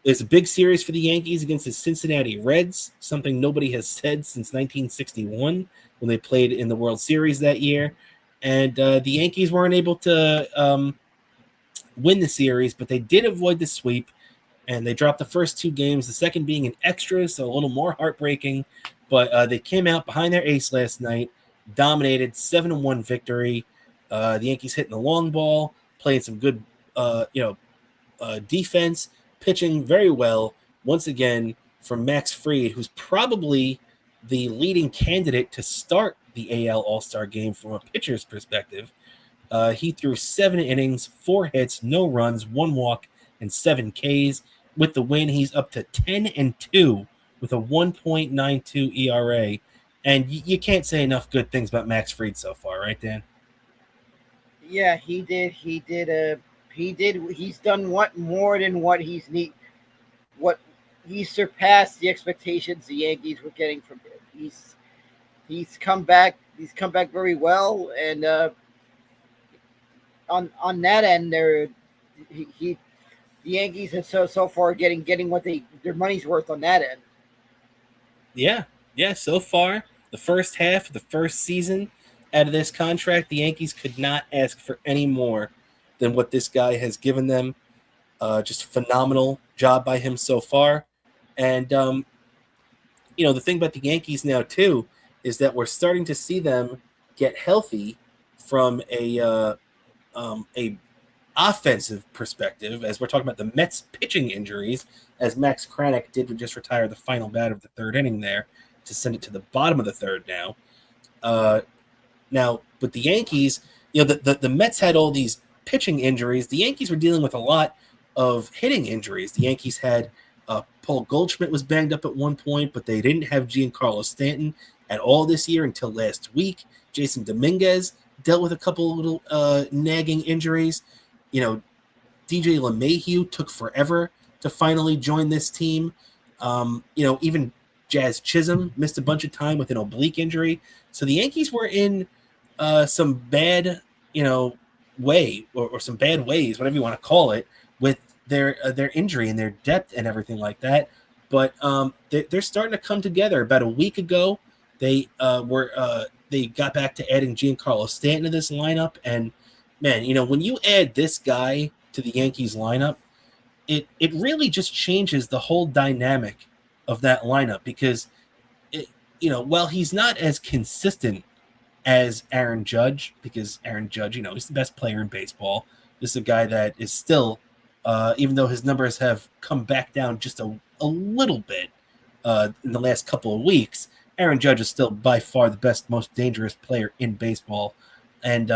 it's a big series for the Yankees against the Cincinnati Reds, something nobody has said since 1961 when they played in the World Series that year. And the Yankees weren't able to win the series, but they did avoid the sweep, and they dropped the first two games, the second being an extra, so a little more heartbreaking. But they came out behind their ace last night, dominated 7-1 victory. The Yankees hitting the long ball, playing some good, defense, pitching very well once again from Max Fried, who's probably the leading candidate to start the AL All-Star game from a pitcher's perspective. He threw 7 innings, 4 hits, no runs, 1 walk, and 7 Ks. With the win, he's up to 10-2 with a 1.92 ERA. And you can't say enough good things about Max Fried so far, right, Dan? Yeah, he did. He did. He did. He's done what more than what he's need. What he surpassed the expectations the Yankees were getting from him. He's come back. He's come back very well, and on that end, he the Yankees have so far getting what their money's worth on that end. Yeah, yeah. So far, the first half of the first season out of this contract, the Yankees could not ask for any more than what this guy has given them. Just phenomenal job by him so far. And the thing about the Yankees now too is that we're starting to see them get healthy from a offensive perspective, as we're talking about the Mets pitching injuries, as Max Kranick did just retire the final bat of the third inning there to send it to the bottom of the third now. Now, with the Yankees, the Mets had all these pitching injuries. The Yankees were dealing with a lot of hitting injuries. The Yankees had Paul Goldschmidt was banged up at one point, but they didn't have Giancarlo Stanton at all this year until last week. Jason Dominguez dealt with a couple of little nagging injuries. DJ LeMahieu took forever to finally join this team. Even Jazz Chisholm missed a bunch of time with an oblique injury. So the Yankees were in some bad, way or some bad ways, whatever you want to call it, with their injury and their depth and everything like that. But they're starting to come together. About a week ago, they got back to adding Giancarlo Stanton to this lineup, and man, when you add this guy to the Yankees lineup, it really just changes the whole dynamic of that lineup because while he's not as consistent as Aaron Judge, because Aaron Judge, he's the best player in baseball. This is a guy that is still, even though his numbers have come back down just a little bit in the last couple of weeks, Aaron Judge is still by far the best, most dangerous player in baseball. And,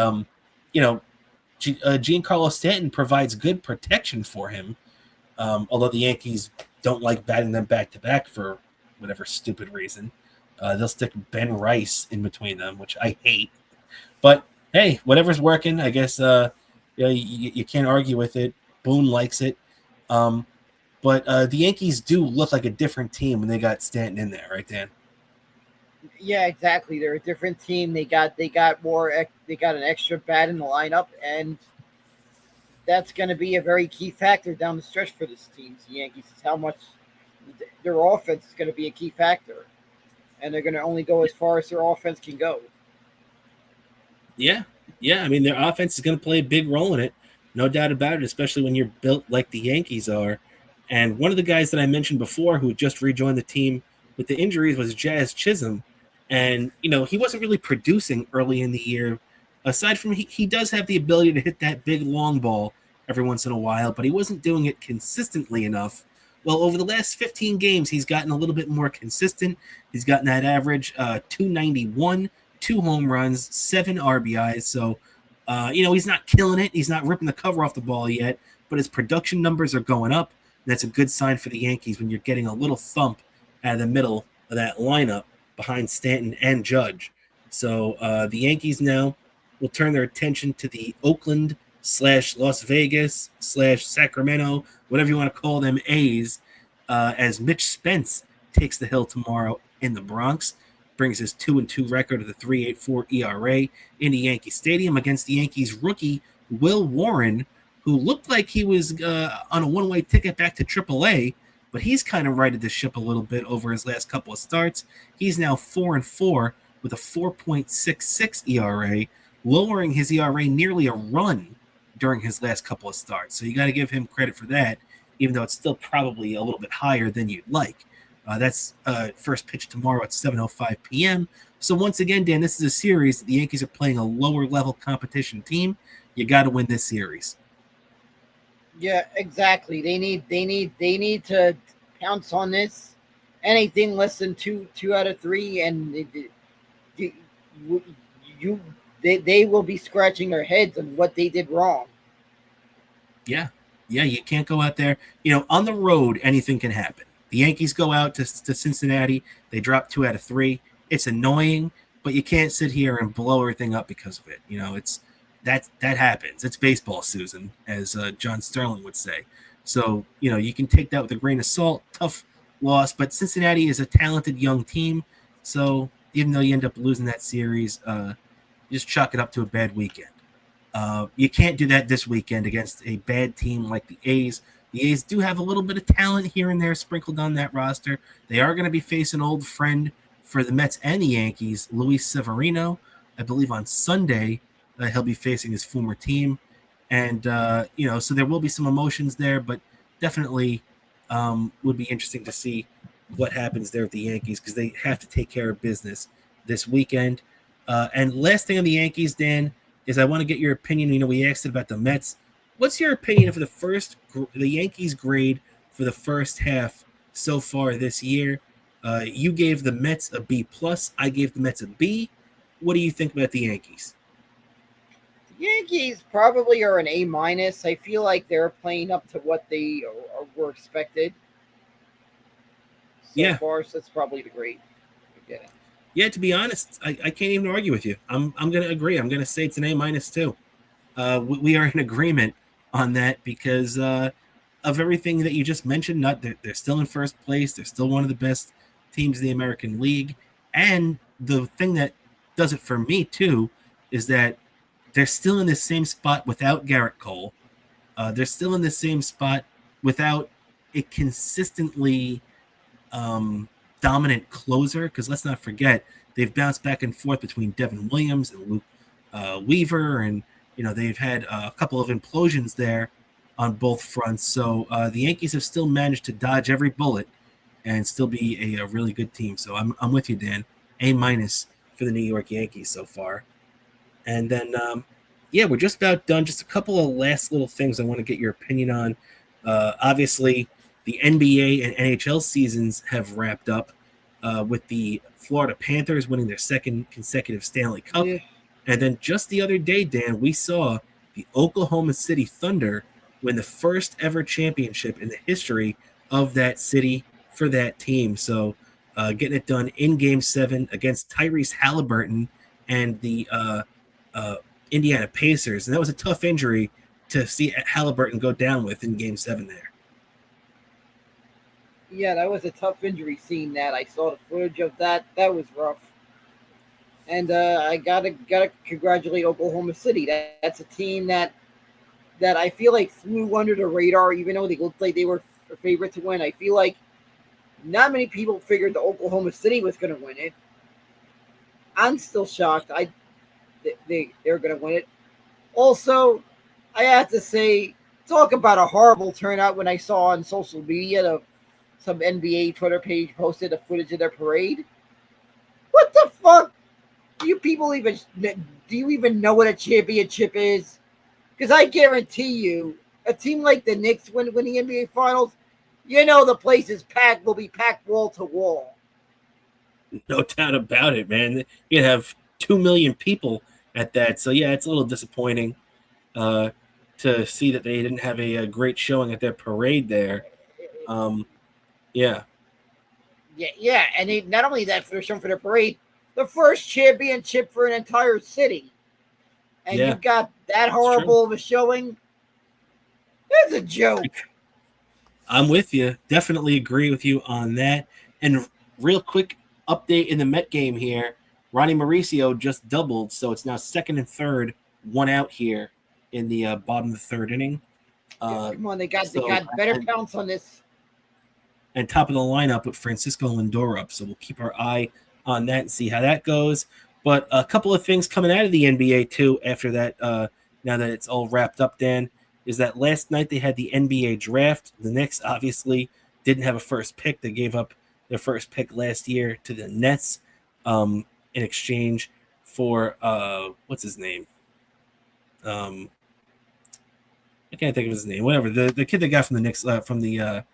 Giancarlo Stanton provides good protection for him, although the Yankees don't like batting them back-to-back for whatever stupid reason. They'll stick Ben Rice in between them, which I hate. But, hey, whatever's working, I guess you can't argue with it. Boone likes it. But the Yankees do look like a different team when they got Stanton in there, right, Dan? Yeah, exactly. They're a different team. They got an extra bat in the lineup, and that's going to be a very key factor down the stretch for this team. The Yankees is how much their offense is going to be a key factor, and they're going to only go as far as their offense can go. Yeah. I mean, their offense is going to play a big role in it, no doubt about it, especially when you're built like the Yankees are. And one of the guys that I mentioned before who just rejoined the team with the injuries was Jazz Chisholm. And, he wasn't really producing early in the year. Aside from he does have the ability to hit that big long ball every once in a while, but he wasn't doing it consistently enough. Well, over the last 15 games, he's gotten a little bit more consistent. He's gotten that average 291, 2 home runs, 7 RBIs. So, he's not killing it. He's not ripping the cover off the ball yet, but his production numbers are going up. And that's a good sign for the Yankees when you're getting a little thump out of the middle of that lineup behind Stanton and Judge. So the Yankees now will turn their attention to the Oakland / Las Vegas / Sacramento, whatever you want to call them, A's, as Mitch Spence takes the hill tomorrow in the Bronx, brings his 2-2 record of the 3.84 ERA into Yankee Stadium against the Yankees rookie Will Warren, who looked like he was on a one-way ticket back to AAA, but he's kind of righted the ship a little bit over his last couple of starts. He's now 4-4 with a 4.66 ERA, lowering his ERA nearly a run during his last couple of starts. So you got to give him credit for that, even though it's still probably a little bit higher than you'd like. That's first pitch tomorrow at 7:05 p.m. So once again, Dan, this is a series. The Yankees are playing a lower level competition team. You got to win this series. Yeah, exactly. They need to pounce on this. Anything less than two out of three, and they will be scratching their heads on what they did wrong. Yeah, you can't go out there. On the road, anything can happen. The Yankees go out to Cincinnati. They drop 2 out of 3. It's annoying, but you can't sit here and blow everything up because of it. It's that happens. It's baseball, Susan, as John Sterling would say. So, you can take that with a grain of salt. Tough loss, but Cincinnati is a talented young team. So even though you end up losing that series, just chalk it up to a bad weekend. You can't do that this weekend against a bad team like the A's. The A's do have a little bit of talent here and there sprinkled on that roster. They are going to be facing an old friend for the Mets and the Yankees, Luis Severino. I believe on Sunday he'll be facing his former team. And, so there will be some emotions there, but definitely would be interesting to see what happens there with the Yankees because they have to take care of business this weekend. And last thing on the Yankees, Dan, is I want to get your opinion. We asked about the Mets. What's your opinion for the Yankees grade for the first half so far this year? You gave the Mets a B+. I gave the Mets a B. What do you think about the Yankees? The Yankees probably are an A-. I feel like they're playing up to what they were expected so far. So that's probably the grade. Yeah, to be honest, I can't even argue with you. I'm going to agree. I'm going to say it's an A- too. We are in agreement on that because of everything that you just mentioned. They're still in first place. They're still one of the best teams in the American League. And the thing that does it for me, too, is that they're still in the same spot without Garrett Cole. They're still in the same spot without a consistently dominant closer, because let's not forget, they've bounced back and forth between Devin Williams and Luke Weaver, and they've had a couple of implosions there on both fronts. So the Yankees have still managed to dodge every bullet and still be a really good team. So I'm with you, Dan. A- for the New York Yankees so far. And then, we're just about done. Just a couple of last little things I want to get your opinion on. Obviously, the NBA and NHL seasons have wrapped up with the Florida Panthers winning their second consecutive Stanley Cup. Yeah. And then just the other day, Dan, we saw the Oklahoma City Thunder win the first ever championship in the history of that city for that team. So getting it done in Game 7 against Tyrese Halliburton and the Indiana Pacers. And that was a tough injury to see Halliburton go down with in Game 7 there. Yeah, that was a tough injury seeing that. I saw the footage of that. That was rough. And I gotta congratulate Oklahoma City. That's a team that I feel like flew under the radar, even though they looked like they were a favorite to win. I feel like not many people figured that Oklahoma City was going to win it. I'm still shocked. They're going to win it. Also, I have to say, talk about a horrible turnout when I saw on social media some NBA Twitter page posted a footage of their parade. What the fuck? Do you even know what a championship is? Because I guarantee you, a team like the Knicks win the NBA Finals, the place will be packed wall to wall. No doubt about it, man. You have 2 million people at that. So, yeah, it's a little disappointing to see that they didn't have a great showing at their parade there. Yeah. Yeah, and not only that, for their parade, the first championship for an entire city, and Yeah. you got that horrible of a showing. It's a joke. I'm with you. Definitely agree with you on that. And real quick update in the Met game here. Ronnie Mauricio just doubled, so it's now second and third, one out here in the bottom of the third inning. Come on, they got better counts on this. And top of the lineup with Francisco Lindor up, so we'll keep our eye on that and see how that goes. But a couple of things coming out of the NBA too after that, now that it's all wrapped up, Dan, is that last night they had the NBA draft. The Knicks obviously didn't have a first pick. They gave up their first pick last year to the Nets in exchange for what's his name? I can't think of his name. Whatever, the kid they got from the Knicks from the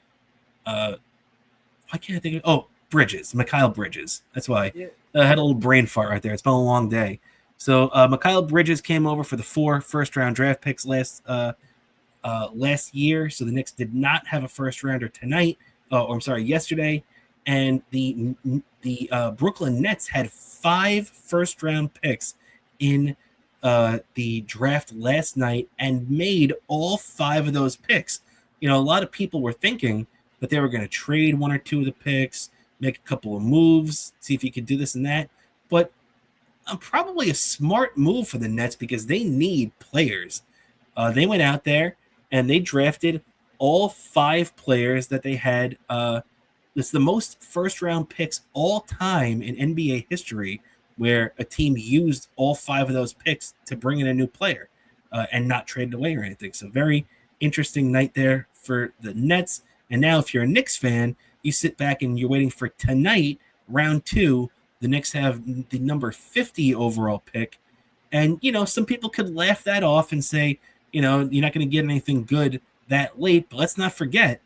why can't I think of Bridges, Mikal Bridges. That's why I had a little brain fart right there. It's been a long day. So Mikal Bridges came over for the 4 first-round draft picks last year. So the Knicks did not have a first-rounder tonight. Yesterday. And the Brooklyn Nets had 5 first-round picks in the draft last night and made all 5 of those picks. A lot of people were thinking that they were going to trade 1 or 2 of the picks, make a couple of moves, see if you could do this and that. But probably a smart move for the Nets because they need players. They went out there and they drafted all 5 players that they had. It's the most first-round picks all time in NBA history where a team used all 5 of those picks to bring in a new player and not trade it away or anything. So very interesting night there for the Nets. And now if you're a Knicks fan, you sit back and you're waiting for tonight, round 2. The Knicks have the number 50 overall pick. And, some people could laugh that off and say, you're not going to get anything good that late. But let's not forget,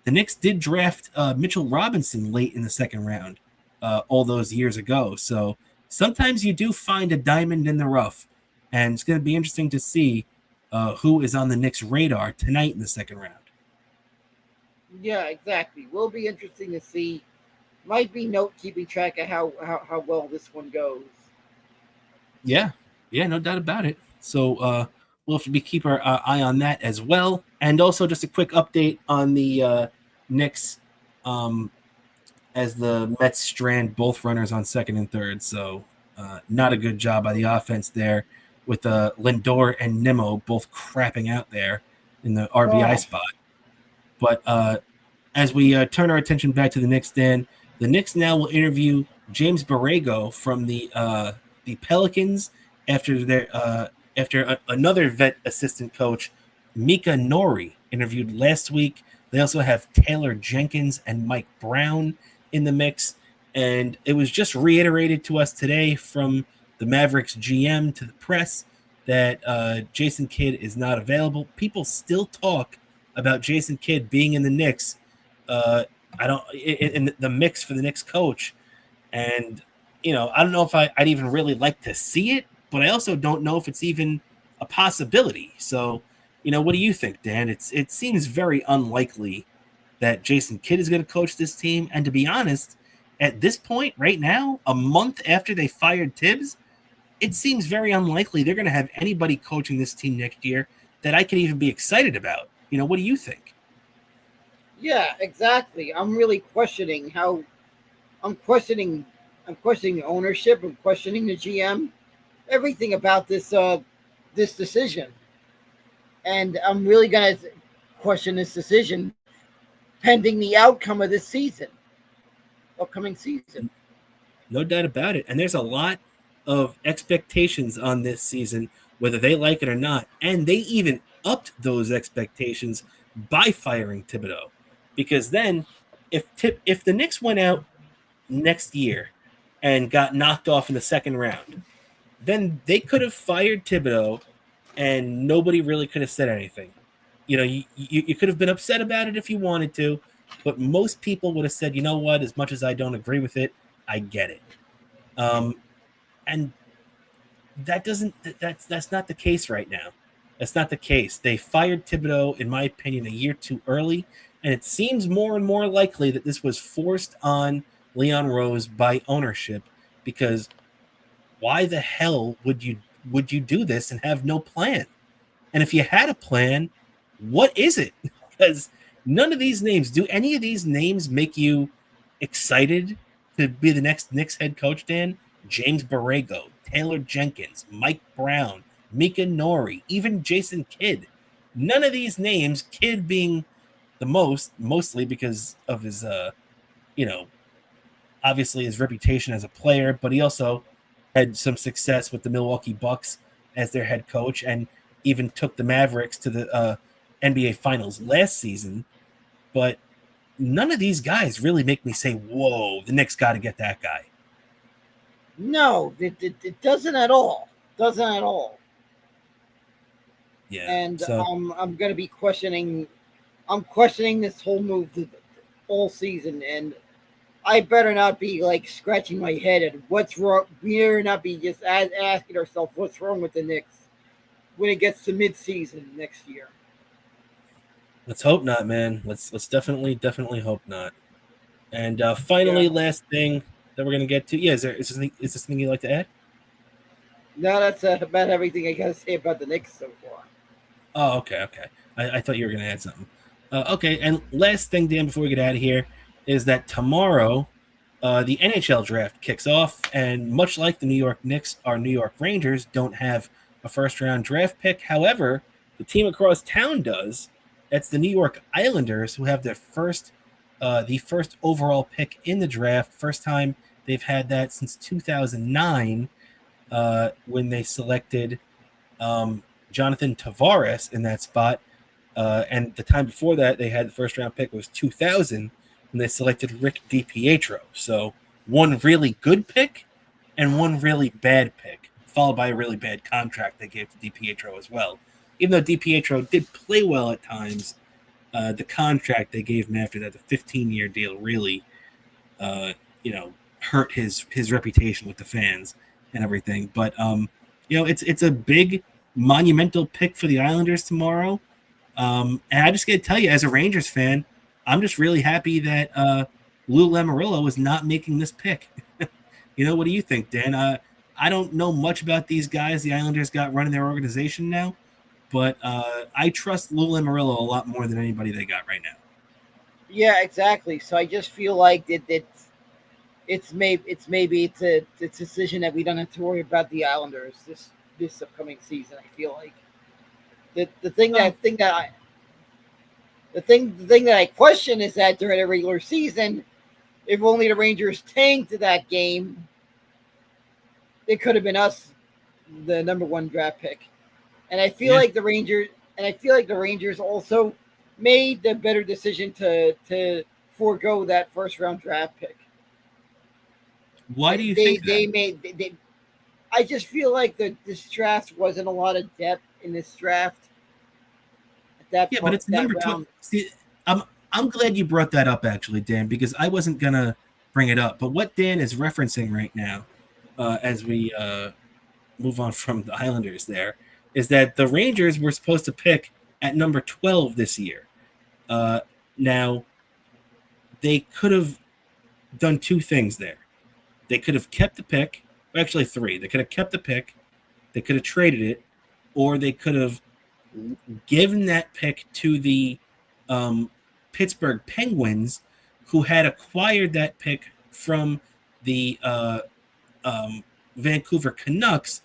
the Knicks did draft Mitchell Robinson late in the second round all those years ago. So sometimes you do find a diamond in the rough. And it's going to be interesting to see who is on the Knicks' radar tonight in the second round. Yeah, exactly. Will be interesting to see. Might be keeping track of how well this one goes. Yeah, no doubt about it. So we'll have to keep our eye on that as well. And also just a quick update on the Knicks as the Mets strand both runners on second and third. So not a good job by the offense there with Lindor and Nimmo both crapping out there in the RBI spot. But as we turn our attention back to the Knicks, Dan, the Knicks now will interview James Borrego from the Pelicans after another vet assistant coach, Mika Nori, interviewed last week. They also have Taylor Jenkins and Mike Brown in the mix. And it was just reiterated to us today from the Mavericks GM to the press that Jason Kidd is not available. People still talk about Jason Kidd being in the Knicks, in the mix for the Knicks coach. And, I don't know if I'd even really like to see it, but I also don't know if it's even a possibility. So, what do you think, Dan? It seems very unlikely that Jason Kidd is going to coach this team. And to be honest, at this point right now, a month after they fired Tibbs, it seems very unlikely they're going to have anybody coaching this team next year that I could even be excited about. What do you think? Yeah, exactly. I'm really questioning I'm questioning ownership. I'm questioning the GM, everything about this decision. And I'm really going to question this decision pending the outcome of this upcoming season. No doubt about it. And there's a lot of expectations on this season, whether they like it or not. And they even upped those expectations by firing Thibodeau. Because then if the Knicks went out next year and got knocked off in the second round. Then they could have fired Thibodeau, and nobody really could have said anything. You could have been upset about it if you wanted to, but most people would have said, you know what, as much as I don't agree with it, I get it. And that's not the case right now. That's not the case. They fired Thibodeau, in my opinion, a year too early, and it seems more and more likely that this was forced on Leon Rose by ownership, because why the hell would you do this and have no plan? And if you had a plan, what is it? Because none of these names, do any of these names make you excited to be the next Knicks head coach, Dan? James Borrego, Taylor Jenkins, Mike Brown, Mika Nori, even Jason Kidd. None of these names, Kidd being the mostly because of his, obviously his reputation as a player, but he also had some success with the Milwaukee Bucks as their head coach, and even took the Mavericks to the NBA Finals last season. But none of these guys really make me say, whoa, the Knicks got to get that guy. No, it doesn't at all. Doesn't at all. Yeah. And so, I'm going to be questioning. I'm questioning this whole move all season, and I better not be like scratching my head at what's wrong. We better not be just asking ourselves what's wrong with the Knicks when it gets to mid-season next year. let's hope not, man. Let's definitely hope not. And finally, last thing that we're gonna get to. Yeah, is there something you'd like to add? No, that's about everything I got to say about the Knicks so far. Oh, okay. I thought you were gonna add something. Okay, and last thing, Dan, before we get out of here, is that tomorrow the NHL draft kicks off, and much like the New York Knicks, our New York Rangers don't have a first-round draft pick. However, the team across town does. That's the New York Islanders, who have the first overall pick in the draft. First time they've had that since 2009, when they selected Jonathan Tavares in that spot. And the time before that, they had the first-round pick was 2000, when they selected Rick DiPietro. So one really good pick and one really bad pick, followed by a really bad contract they gave to DiPietro as well. Even though DiPietro did play well at times, the contract they gave him after that, the 15-year deal, really, hurt his reputation with the fans and everything. But it's a big, monumental pick for the Islanders tomorrow. And I just got to tell you, as a Rangers fan, I'm just really happy that Lou Lamoriello is not making this pick. What do you think, Dan? I don't know much about these guys the Islanders got running their organization now, but I trust Lou Lamoriello a lot more than anybody they got right now. Yeah, exactly. So I just feel like it's maybe a decision that we don't have to worry about the Islanders this upcoming season. I feel like the thing that I question is that during a regular season, if only the Rangers tanked that game, it could have been us, the number one draft pick. And I feel like the Rangers also made the better decision to forego that first round draft pick. Why do you think that? I just feel like this draft wasn't a lot of depth in this draft. But it's number 12. See, I'm glad you brought that up, actually, Dan, because I wasn't gonna bring it up. But what Dan is referencing right now, as we move on from the Islanders, there is that the Rangers were supposed to pick at number 12 this year. Now, they could have done two things there. They could have kept the pick. Actually, three. They could have kept the pick. They could have traded it, or they could have given that pick to the Pittsburgh Penguins, who had acquired that pick from the Vancouver Canucks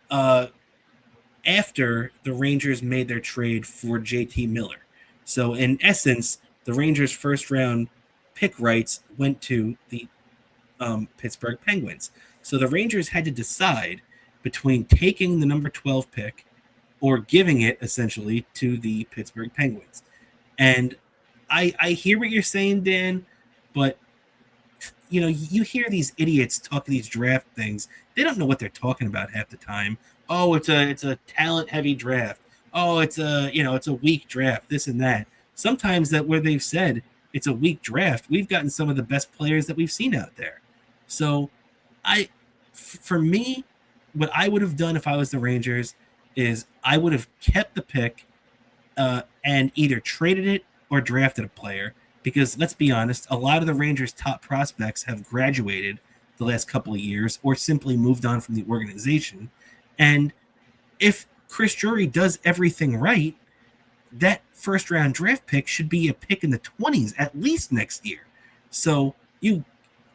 after the Rangers made their trade for JT Miller. So in essence, the Rangers' first round pick rights went to the Pittsburgh Penguins. So the Rangers had to decide between taking the number 12 pick or giving it essentially to the Pittsburgh Penguins. And I hear what you're saying, Dan, but you hear these idiots talking these draft things. They don't know what they're talking about half the time. Oh, it's a talent heavy draft. Oh, it's a weak draft. This and that. Sometimes that where they've said it's a weak draft, we've gotten some of the best players that we've seen out there. So, for me, what I would have done if I was the Rangers is I would have kept the pick and either traded it or drafted a player. Because let's be honest, a lot of the Rangers' top prospects have graduated the last couple of years or simply moved on from the organization. And if Chris Drury does everything right, that first round draft pick should be a pick in the 20s at least next year. So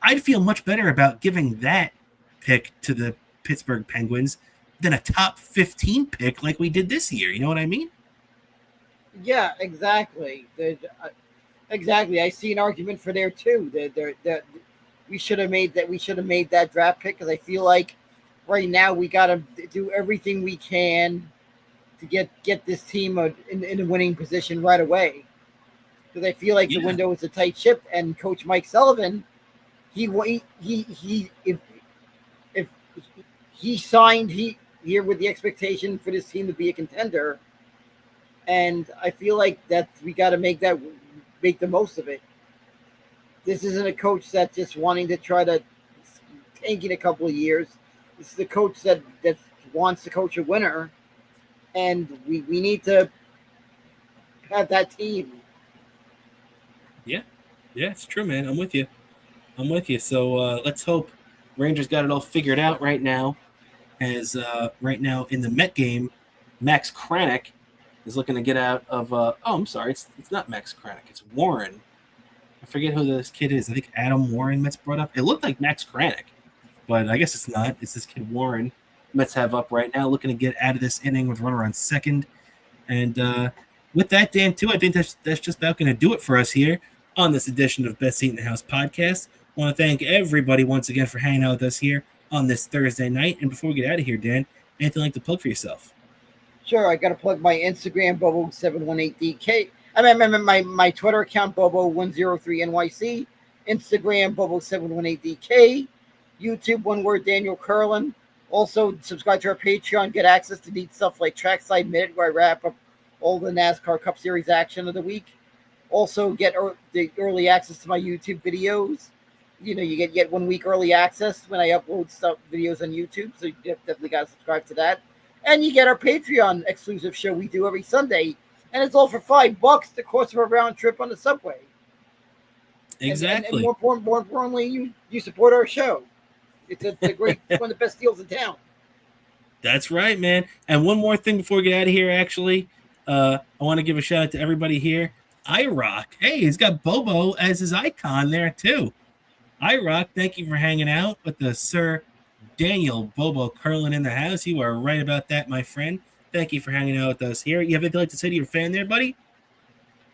I'd feel much better about giving that pick to the Pittsburgh Penguins than a top 15 pick like we did this year. You know what I mean? Yeah, exactly. Exactly. I see an argument for there too. That we should have made that. We should have made that draft pick because I feel like right now we got to do everything we can to get this team in a winning position right away. Because I feel like the window is a tight ship, and Coach Mike Sullivan, if he signed here with the expectation for this team to be a contender, and I feel like that we got to make the most of it. This isn't a coach that's just wanting to try to tank in a couple of years. This is a coach that wants to coach a winner, and we need to have that team. Yeah, it's true, man. I'm with you. So let's hope Rangers got it all figured out right now. As right now in the Met game, Max Kranick is looking to get out of. I'm sorry, it's not Max Kranick. It's Warren. I forget who this kid is. I think Adam Warren Mets brought up. It looked like Max Kranick, but I guess it's not. It's this kid Warren Mets have up right now, looking to get out of this inning with runner on second. And with that, Dan, too, I think that's just about going to do it for us here on this edition of Best Seat in the House podcast. I want to thank everybody once again for hanging out with us here on this Thursday night. And before we get out of here, Dan, anything like to plug for yourself? Sure, I got to plug my Instagram, Bobo718DK. I mean, my Twitter account, Bobo103NYC. Instagram, Bobo718DK. YouTube, one word, Daniel Curlin. Also, subscribe to our Patreon, get access to neat stuff like Trackside Minute, where I wrap up all the NASCAR Cup Series action of the week. Also, get the early access to my YouTube videos. You get 1 week early access when I upload videos on YouTube, so you definitely got to subscribe to that. And you get our Patreon exclusive show we do every Sunday, and it's all for $5, the cost of a round trip on the subway. Exactly. And more importantly, you support our show. It's a great, one of the best deals in town. That's right, man. And one more thing before we get out of here, actually, I want to give a shout out to everybody here. iRock. Hey, he's got Bobo as his icon there, too. iRock, thank you for hanging out with the Sir Daniel Bobo Curlin in the house. You are right about that, my friend. Thank you for hanging out with us here. You have anything like to say to your fan there, buddy?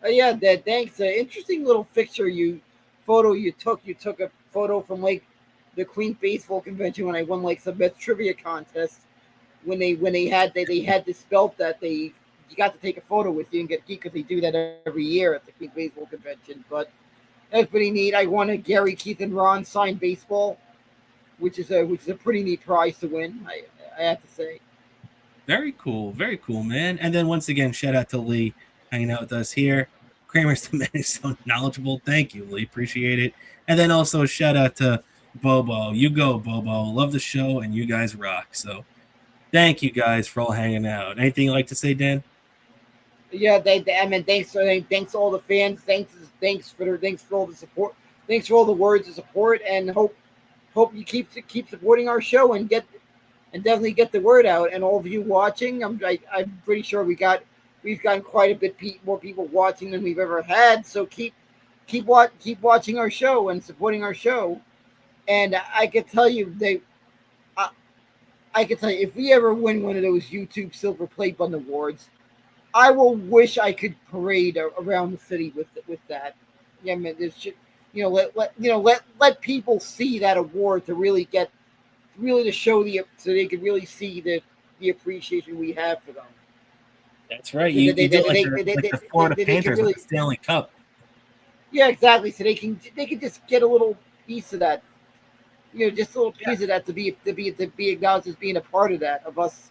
Yeah, thanks. Interesting little photo you took. You took a photo from the Queen Baseball Convention when I won some Mets trivia contest. When they had this belt that you got to take a photo with you and get because they do that every year at the Queen Baseball Convention. But that's pretty neat. I won a Gary, Keith, and Ron signed baseball, which is a pretty neat prize to win. I have to say. Very cool, man. And then once again, shout out to Lee hanging out with us here. Kramer's the man who's so knowledgeable. Thank you, Lee. Appreciate it. And then also shout out to Bobo. You go, Bobo. Love the show, and you guys rock. So thank you guys for all hanging out. Anything you'd like to say, Dan? Yeah, thanks to all the fans. Thanks for all the support. Thanks for all the words of support, and hope you keep supporting our show and definitely get the word out. And all of you watching, I'm pretty sure we've gotten quite a bit more people watching than we've ever had. So keep watching our show and supporting our show. And I can tell you, if we ever win one of those YouTube Silver Play Button Awards, I will wish I could parade around the city with that. Yeah, man, let people see that award to show so they could really see the appreciation we have for them. That's right. You did the Florida Panthers with the Stanley Cup. Yeah, exactly. So they can just get a little piece of that. Just a little piece of that to be acknowledged as being a part of that, of us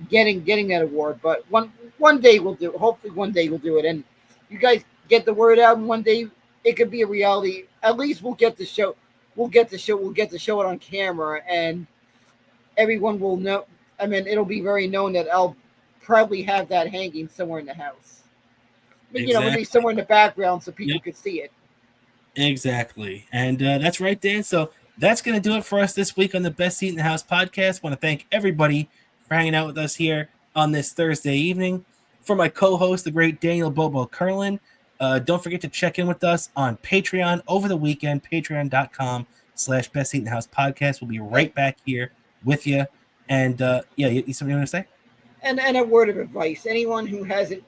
getting that award. But one day we'll do it. Hopefully one day we'll do it, and you guys get the word out, and one day it could be a reality. At least we'll get the show. We'll get to show it on camera, and everyone will know. I mean, it'll be very known that I'll probably have that hanging somewhere in the house. But, maybe somewhere in the background so people could see it. Exactly. And that's right, Dan. So that's going to do it for us this week on the Best Seat in the House podcast. Want to thank everybody for hanging out with us here on this Thursday evening. For my co-host, the great Daniel Bobo Curlin, don't forget to check in with us on Patreon over the weekend, patreon.com/Best Seat in the House podcast. We'll be right back here with you. And you something you want to say? And a word of advice. Anyone who hasn't,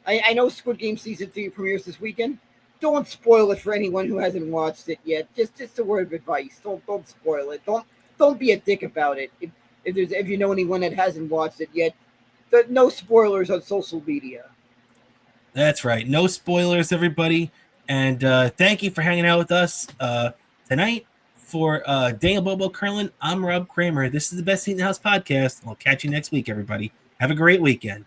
I know Squid Game Season 3 premieres this weekend. Don't spoil it for anyone who hasn't watched it yet. Just a word of advice. Don't spoil it. Don't be a dick about it. If you know anyone that hasn't watched it yet, no spoilers on social media. That's right. No spoilers, everybody. And thank you for hanging out with us tonight. For Daniel Bobo Curlin, I'm Rob Kramer. This is the Best Seat in the House podcast. I'll catch you next week, everybody. Have a great weekend.